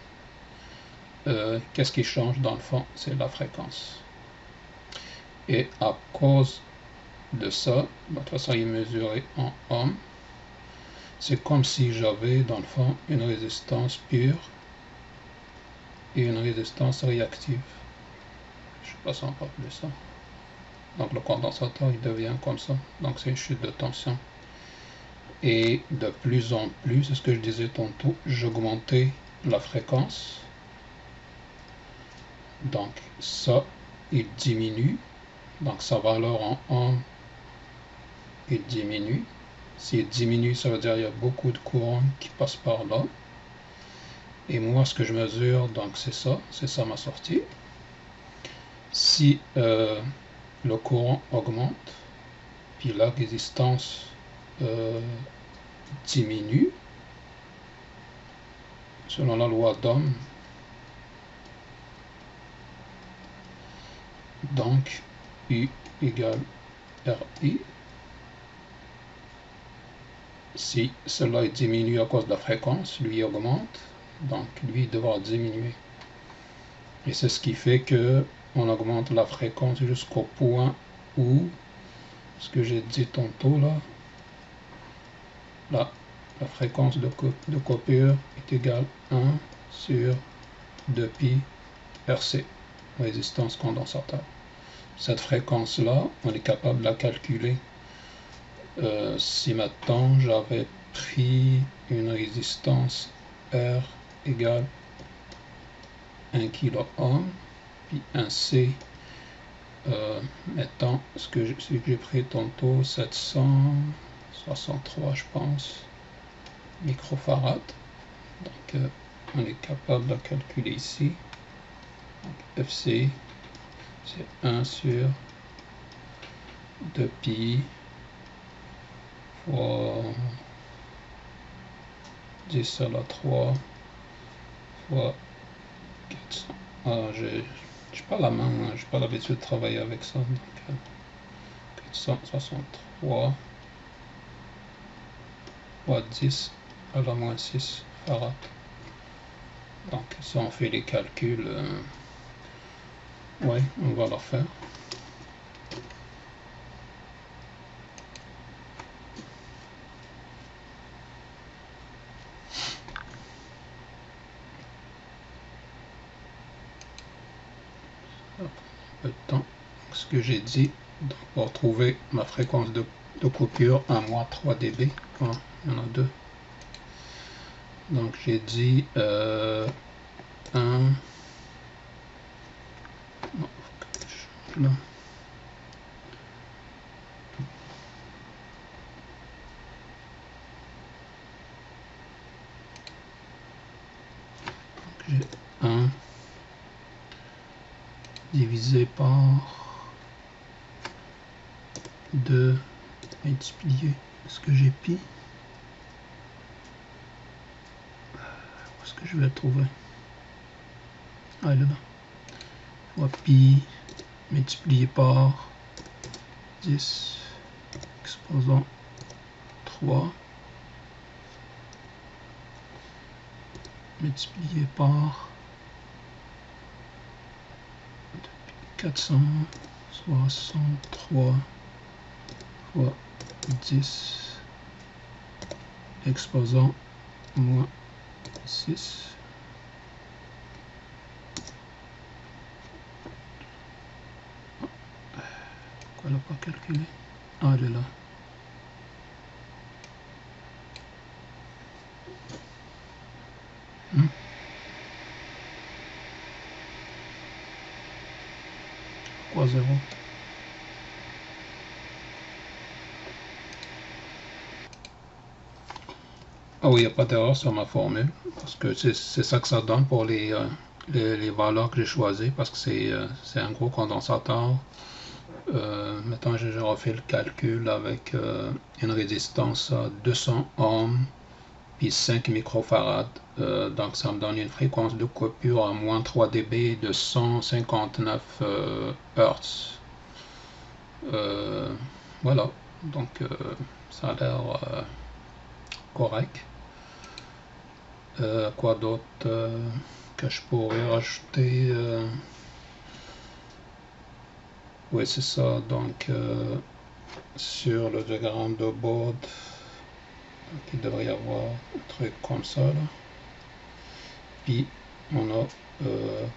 Qu'est-ce qui change dans le fond? C'est la fréquence. Et à cause de ça, de toute façon, il est mesuré en ohms. C'est comme si j'avais, dans le fond, une résistance pure et une résistance réactive. Je passe encore plus ça. Donc le condensateur, il devient comme ça. Donc c'est une chute de tension. Et de plus en plus, c'est ce que je disais tantôt, j'augmentais la fréquence. Donc ça, il diminue. Donc sa valeur en ohms, il diminue. S'il diminue, ça veut dire qu'il y a beaucoup de courant qui passe par là. Et moi, ce que je mesure, donc c'est ça ma sortie. Si le courant augmente, puis la résistance diminue, selon la loi d'Ohm, donc U égale RI. Si cela diminue à cause de la fréquence, lui augmente, donc lui devra diminuer. Et c'est ce qui fait que on augmente la fréquence jusqu'au point où, ce que j'ai dit tantôt là, la fréquence de coupure est égale à 1 sur 2pi RC, résistance condensateur. Cette fréquence-là, on est capable de la calculer. Si maintenant j'avais pris une résistance R égale 1 kilo ohm, puis un C, mettons ce que j'ai pris tantôt, 763 je pense, microfarad. Donc on est capable de la calculer ici. Donc, FC, c'est 1 sur 2pi fois 10 à la 3 fois 400. Ah, j'ai pas la main, hein, j'ai pas l'habitude de travailler avec ça. Donc 463 fois 10 à la moins 6 farad. Donc ça, on fait les calculs. Ouais, on va la faire. Un peu de temps. Ce que j'ai dit, donc, pour trouver ma fréquence de coupure, 1 moins 3 dB. Voilà, il y en a deux. Donc j'ai dit 1. Non, là. J'ai 1 divisé par 2 multiplié. Est-ce que j'ai pi? Où est-ce que je vais le trouver? Ah, il est là. Fois pi multiplié par 10 exposant 3 multiplié par 463 fois 10 exposant moins 6. Elle n'a pas calculé. Ah, elle est là. Hmm. 3-0. Ah oui, il n'y a pas d'erreur sur ma formule, parce que c'est ça que ça donne pour les valeurs que j'ai choisies, parce que c'est un gros condensateur. Maintenant, j'ai refait le calcul avec une résistance à 200 ohms, puis 5 microfarad. Donc, ça me donne une fréquence de coupure à moins 3 dB de 159 Hz. Voilà, donc ça a l'air correct. Quoi d'autre que je pourrais rajouter? Oui, c'est ça. Donc, sur le diagramme de Bode, il devrait y avoir un truc comme ça, là. Puis, on a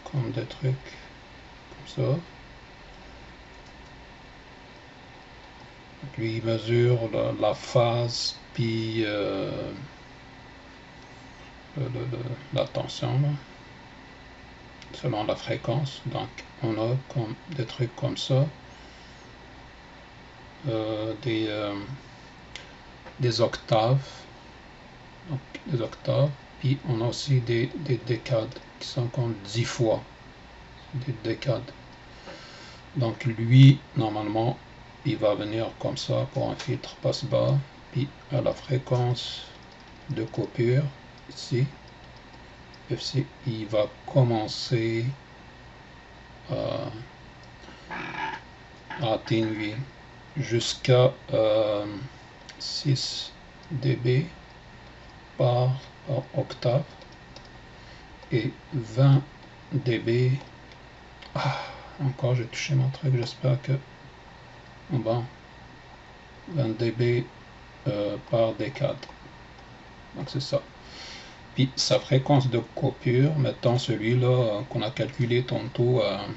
comme des trucs comme ça. Puis, il mesure la phase, puis la tension, là, selon la fréquence. Donc, on a comme des trucs comme ça. Des octaves, donc des octaves, puis on a aussi des décades qui sont comme 10 fois des décades. Donc lui, normalement, il va venir comme ça pour un filtre passe-bas, puis à la fréquence de coupure, ici, FC, il va commencer à atténuer jusqu'à 6 dB par octave et 20 dB. Ah, encore j'ai touché mon truc, j'espère que bon, 20 dB par décade. Donc c'est ça. Puis sa fréquence de coupure, mettons celui-là qu'on a calculé tantôt à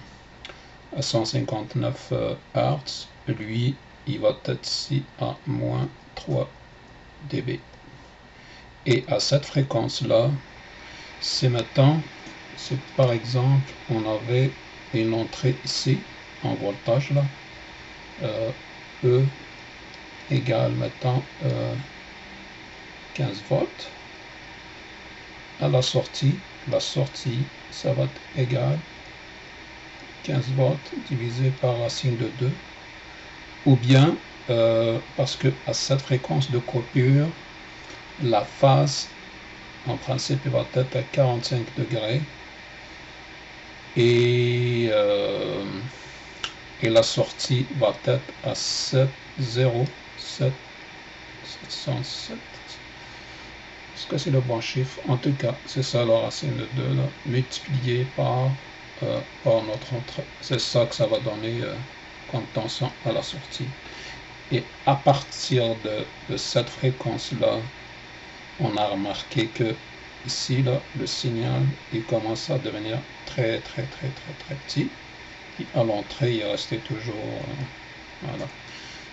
159 Hz, lui il va être ici à moins 3 dB. Et à cette fréquence-là, c'est maintenant, c'est par exemple, on avait une entrée ici, en voltage là, E égale maintenant 15 volts. À la sortie, ça va être égal 15 volts divisé par racine de 2. Ou bien, parce que à cette fréquence de coupure, la phase en principe va être à 45 degrés et la sortie va être à 707. Est-ce que c'est le bon chiffre? En tout cas, c'est ça la racine de 2 là, multiplié par notre entrée. C'est ça que ça va donner comme tension à la sortie. Et à partir de cette fréquence-là, on a remarqué que ici, là, le signal, il commence à devenir très petit. Et à l'entrée, il est resté toujours... voilà.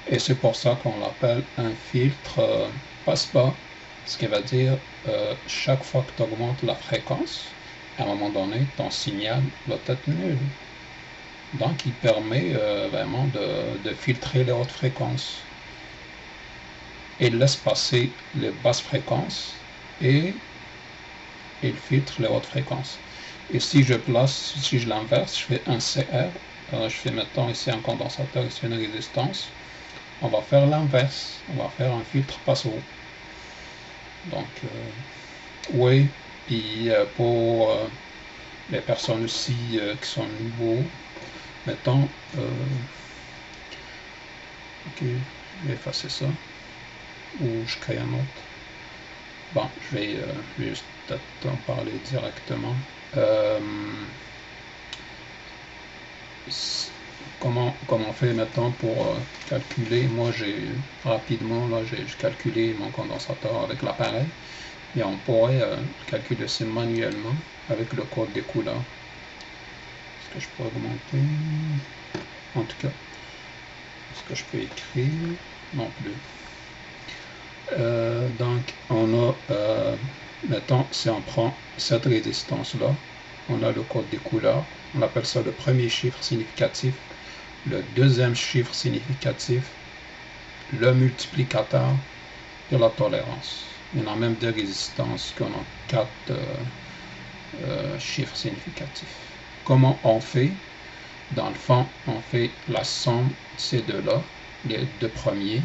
Et c'est pour ça qu'on l'appelle un filtre passe-bas, ce qui va dire chaque fois que tu augmentes la fréquence, à un moment donné, ton signal va être nul. Donc, il permet vraiment de filtrer les hautes fréquences. Et laisse passer les basses fréquences et il filtre les hautes fréquences. Et si je l'inverse, je fais un CR, je fais maintenant ici un condensateur, ici une résistance, on va faire l'inverse, on va faire un filtre passe-haut. Donc, oui, puis pour les personnes aussi qui sont nouveaux, mettons, ok, je vais effacer ça, ou je crée un autre. Bon, je vais juste en parler directement. Comment on fait maintenant pour calculer? Moi, rapidement, là, j'ai calculé mon condensateur avec l'appareil, mais on pourrait calculer ça manuellement avec le code des couleurs. Est-ce que je peux augmenter? En tout cas, Est-ce que je peux écrire? Non plus. Donc, on a, mettons, si on prend cette résistance-là, on a le code des couleurs. On appelle ça le premier chiffre significatif, le deuxième chiffre significatif, le multiplicateur et la tolérance. Il y en a même des résistances qui ont 4 chiffres significatifs. Comment on fait? Dans le fond, on fait la somme de ces deux-là, les deux premiers,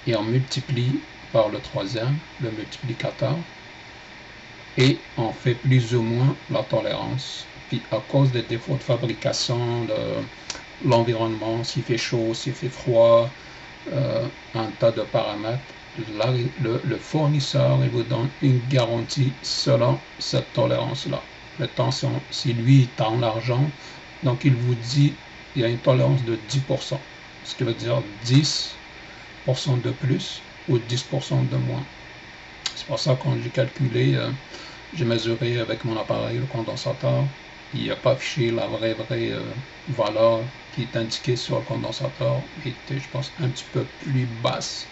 et on multiplie par le troisième, le multiplicateur, et on fait plus ou moins la tolérance. Puis à cause des défauts de fabrication, de l'environnement, s'il fait chaud, s'il fait froid, un tas de paramètres, le fournisseur il vous donne une garantie selon cette tolérance-là. Mettons, si lui est en argent, donc il vous dit il y a une tolérance de 10%, ce qui veut dire 10% de plus ou 10% de moins. C'est pour ça que quand j'ai calculé, j'ai mesuré avec mon appareil le condensateur, il n'y a pas affiché la vraie valeur qui est indiquée sur le condensateur, il était, je pense, un petit peu plus basse,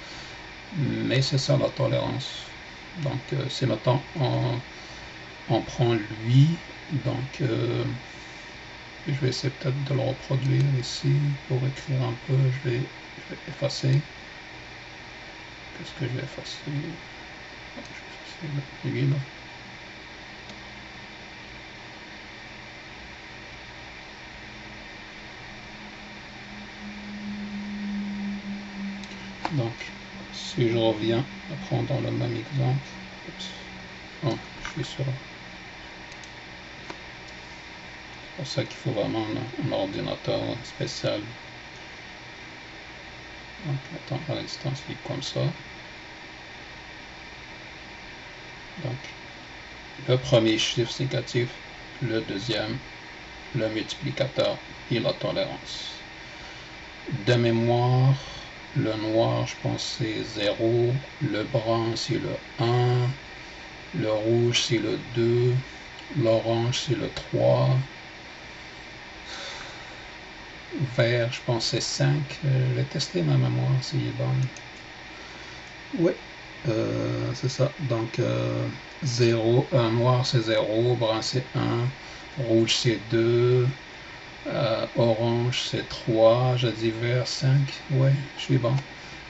mais c'est ça la tolérance. Donc c'est maintenant on prend lui, donc je vais essayer peut-être de le reproduire ici pour écrire un peu. Je vais effacer. Qu'est-ce que je vais effacer? Je vais effacer lui là. Donc, si je reviens à prendre le même exemple, oh, je suis sur. C'est pour ça qu'il faut vraiment un ordinateur spécial. Donc, attends, la résistance est comme ça. Donc, le premier chiffre significatif, le deuxième, le multiplicateur et la tolérance. De mémoire, le noir, je pense c'est 0, le brun c'est le 1, le rouge c'est le 2, l'orange c'est le 3, vert je pense c'est 5, je vais tester ma mémoire s'il est bonne. Oui, c'est ça, donc 0, noir c'est 0, brun c'est 1, rouge c'est 2, orange c'est 3, j'ai dit vert 5, ouais, je suis bon.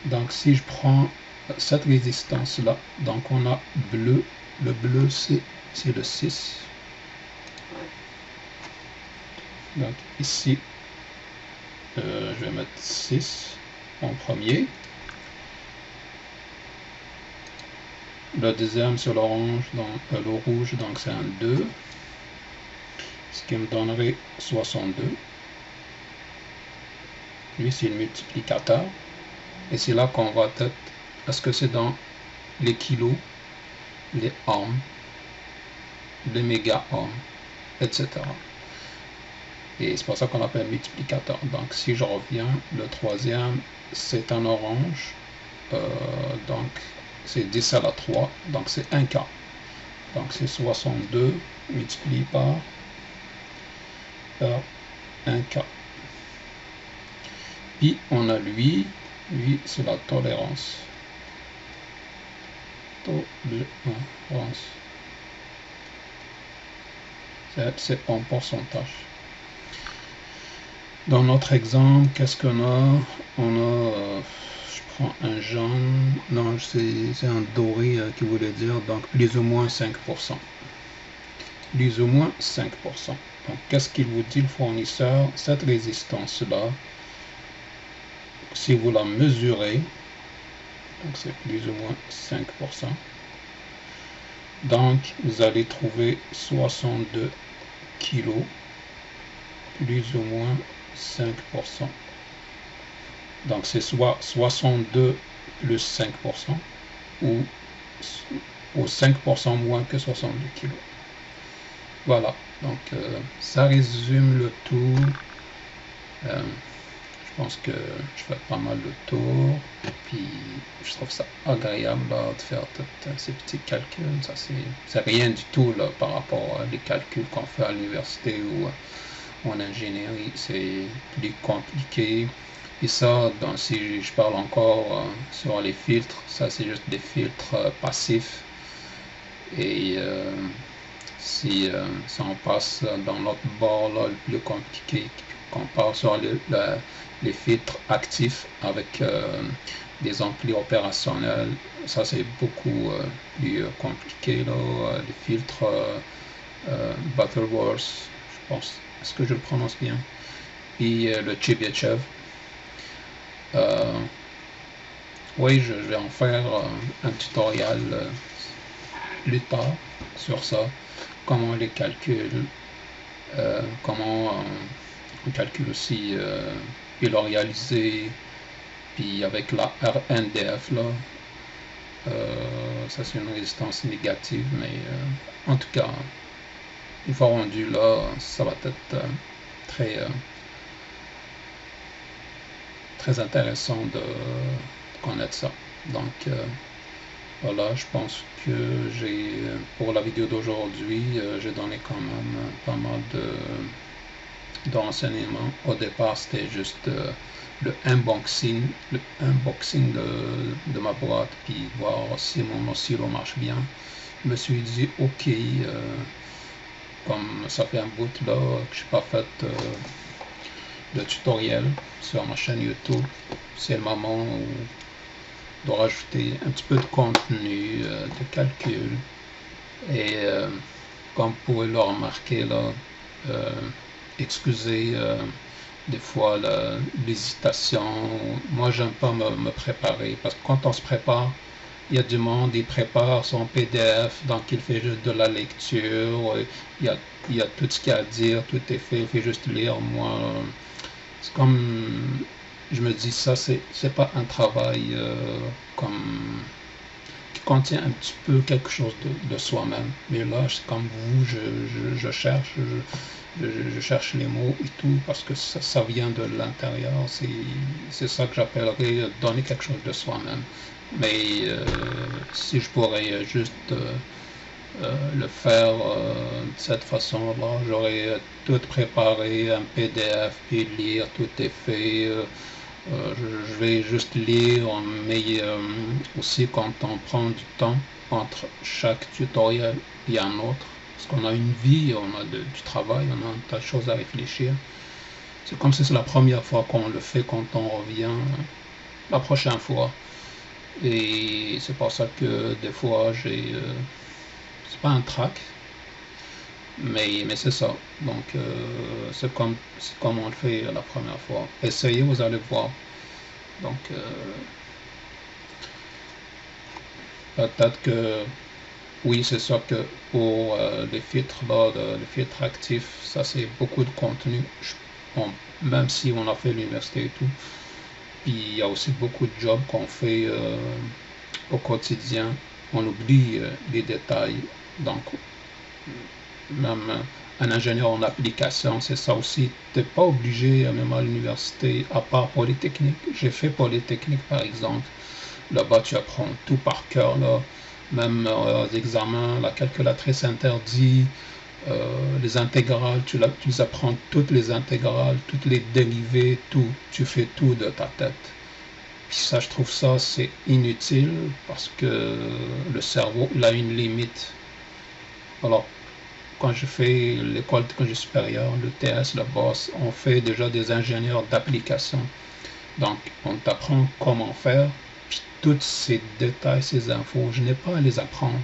Donc si je prends cette résistance là, donc on a bleu, le bleu c'est le 6. Donc ici, je vais mettre 6 en premier. Le deuxième sur l'orange, donc le rouge, donc c'est un 2. Ce qui me donnerait 62. Lui, c'est le multiplicateur. Et c'est là qu'on va peut-être, est-ce que c'est dans les kilos, les ohms, les méga-ohms, etc. Et c'est pour ça qu'on appelle multiplicateur. Donc, si je reviens, le troisième, c'est un orange. Donc, c'est 10 à la 3. Donc, c'est 1K. Donc, c'est 62 multiplié par 1K. Puis, on a lui c'est la tolérance. Tolérance. C'est en pourcentage. Dans notre exemple, qu'est-ce qu'on a? On a, je prends un jaune, non, c'est un doré qui voulait dire, donc plus ou moins 5%. Plus ou moins 5%. Donc, qu'est-ce qu'il vous dit le fournisseur? Cette résistance-là, si vous la mesurez, donc c'est plus ou moins 5%. Donc, vous allez trouver 62 kilos, plus ou moins 5%. Donc, c'est soit 62 plus 5% ou 5% moins que 62 kilos. Voilà, donc ça résume le tout. Je pense que je fais pas mal le tour. Puis, je trouve ça agréable là, de faire tous ces petits calculs. Ça, c'est rien du tout là, par rapport aux calculs qu'on fait à l'université ou en ingénierie. C'est plus compliqué. Et ça, si je parle encore sur les filtres, ça c'est juste des filtres passifs. Et si on passe dans l'autre bord là, le plus compliqué, qu'on part sur les filtres actifs avec des amplis opérationnels, ça c'est beaucoup plus compliqué là, les filtres Butterworth, je pense, est-ce que je le prononce bien, et le Chebyshev. Oui, je vais en faire un tutoriel plus tard sur ça, comment on les calcule, comment on calcule aussi puis le réaliser, puis avec la RNDF là, ça c'est une résistance négative, mais en tout cas, une fois rendu là, ça va être très intéressant de connaître ça. Donc voilà, je pense que pour la vidéo d'aujourd'hui, j'ai donné quand même pas mal d'enseignements. Au départ, c'était juste le unboxing de ma boîte, puis voir si mon oscillo marche bien. Je me suis dit, ok, comme ça fait un bout là que je n'ai pas fait de tutoriel sur ma chaîne YouTube, c'est le moment où de rajouter un petit peu de contenu, de calcul. Et comme vous pouvez le remarquer là, excusez des fois l'hésitation. Moi j'aime pas me préparer, parce que quand on se prépare, il y a du monde, il prépare son PDF, donc il fait juste de la lecture, il y a tout ce qu'il y a à dire, tout est fait, il fait juste lire. Moi, c'est comme, je me dis, ça c'est pas un travail comme qui contient un petit peu quelque chose de soi-même. Mais là, c'est comme vous, je cherche, je cherche les mots et tout, parce que ça vient de l'intérieur. C'est ça que j'appellerais donner quelque chose de soi-même. Mais si je pourrais juste le faire de cette façon-là, j'aurais tout préparé, un PDF, puis lire, tout est fait. Je vais juste lire, mais aussi quand on prend du temps entre chaque tutoriel et un autre, parce qu'on a une vie, on a du travail, on a un tas de choses à réfléchir. C'est comme si c'est la première fois qu'on le fait, quand on revient la prochaine fois. Et c'est pour ça que des fois c'est pas un trac, mais c'est ça. Donc c'est comme on le fait la première fois. Essayez, vous allez voir. Donc peut-être que oui, c'est sûr que pour les filtres là, les filtres actifs, ça c'est beaucoup de contenu. Même si on a fait l'université et tout, puis il y a aussi beaucoup de jobs qu'on fait au quotidien, on oublie les détails. Donc même un ingénieur en application, c'est ça aussi. Tu n'es pas obligé, même à l'université, à part Polytechnique. J'ai fait Polytechnique par exemple. Là-bas, tu apprends tout par cœur, là. Même aux examens, la calculatrice interdit, les intégrales, tu les apprends toutes les intégrales, toutes les dérivées, tout. Tu fais tout de ta tête. Puis ça, je trouve ça, c'est inutile, parce que le cerveau, il a une limite. Alors, quand je fais l'école de technologie supérieure, le TS, le BOSS, on fait déjà des ingénieurs d'application. Donc, on t'apprend comment faire, puis tous ces détails, ces infos, je n'ai pas à les apprendre.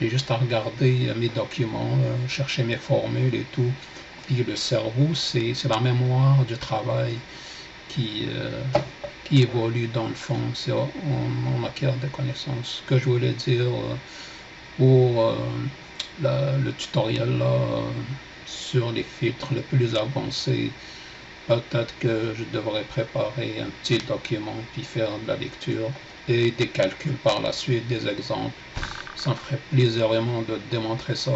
J'ai juste à regarder mes documents, chercher mes formules et tout. Puis le cerveau, c'est la mémoire du travail qui évolue dans le fond. On acquiert des connaissances. Ce que je voulais dire pour le tutoriel là, sur les filtres les plus avancés, peut-être que je devrais préparer un petit document puis faire de la lecture et des calculs par la suite, des exemples. Ça me ferait plaisir vraiment de démontrer ça.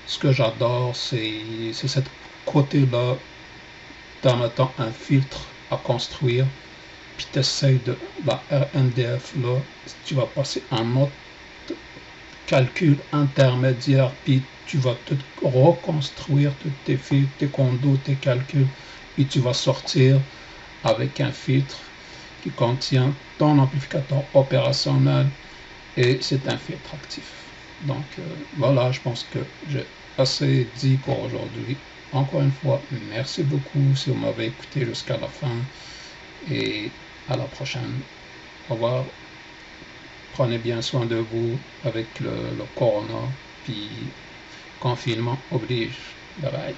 Ce que j'adore, c'est cette côté-là, en mettant un filtre à construire, puis tu essaies de la RNDF là, tu vas passer un autre calcul intermédiaire, puis tu vas tout reconstruire, tous tes fils, tes condos, tes calculs, puis tu vas sortir avec un filtre qui contient ton amplificateur opérationnel et c'est un filtre actif. Donc voilà, je pense que j'ai assez dit pour aujourd'hui. Encore une fois, merci beaucoup si vous m'avez écouté jusqu'à la fin et à la prochaine. Au revoir. Prenez bien soin de vous avec le corona, puis confinement oblige. Bye bye.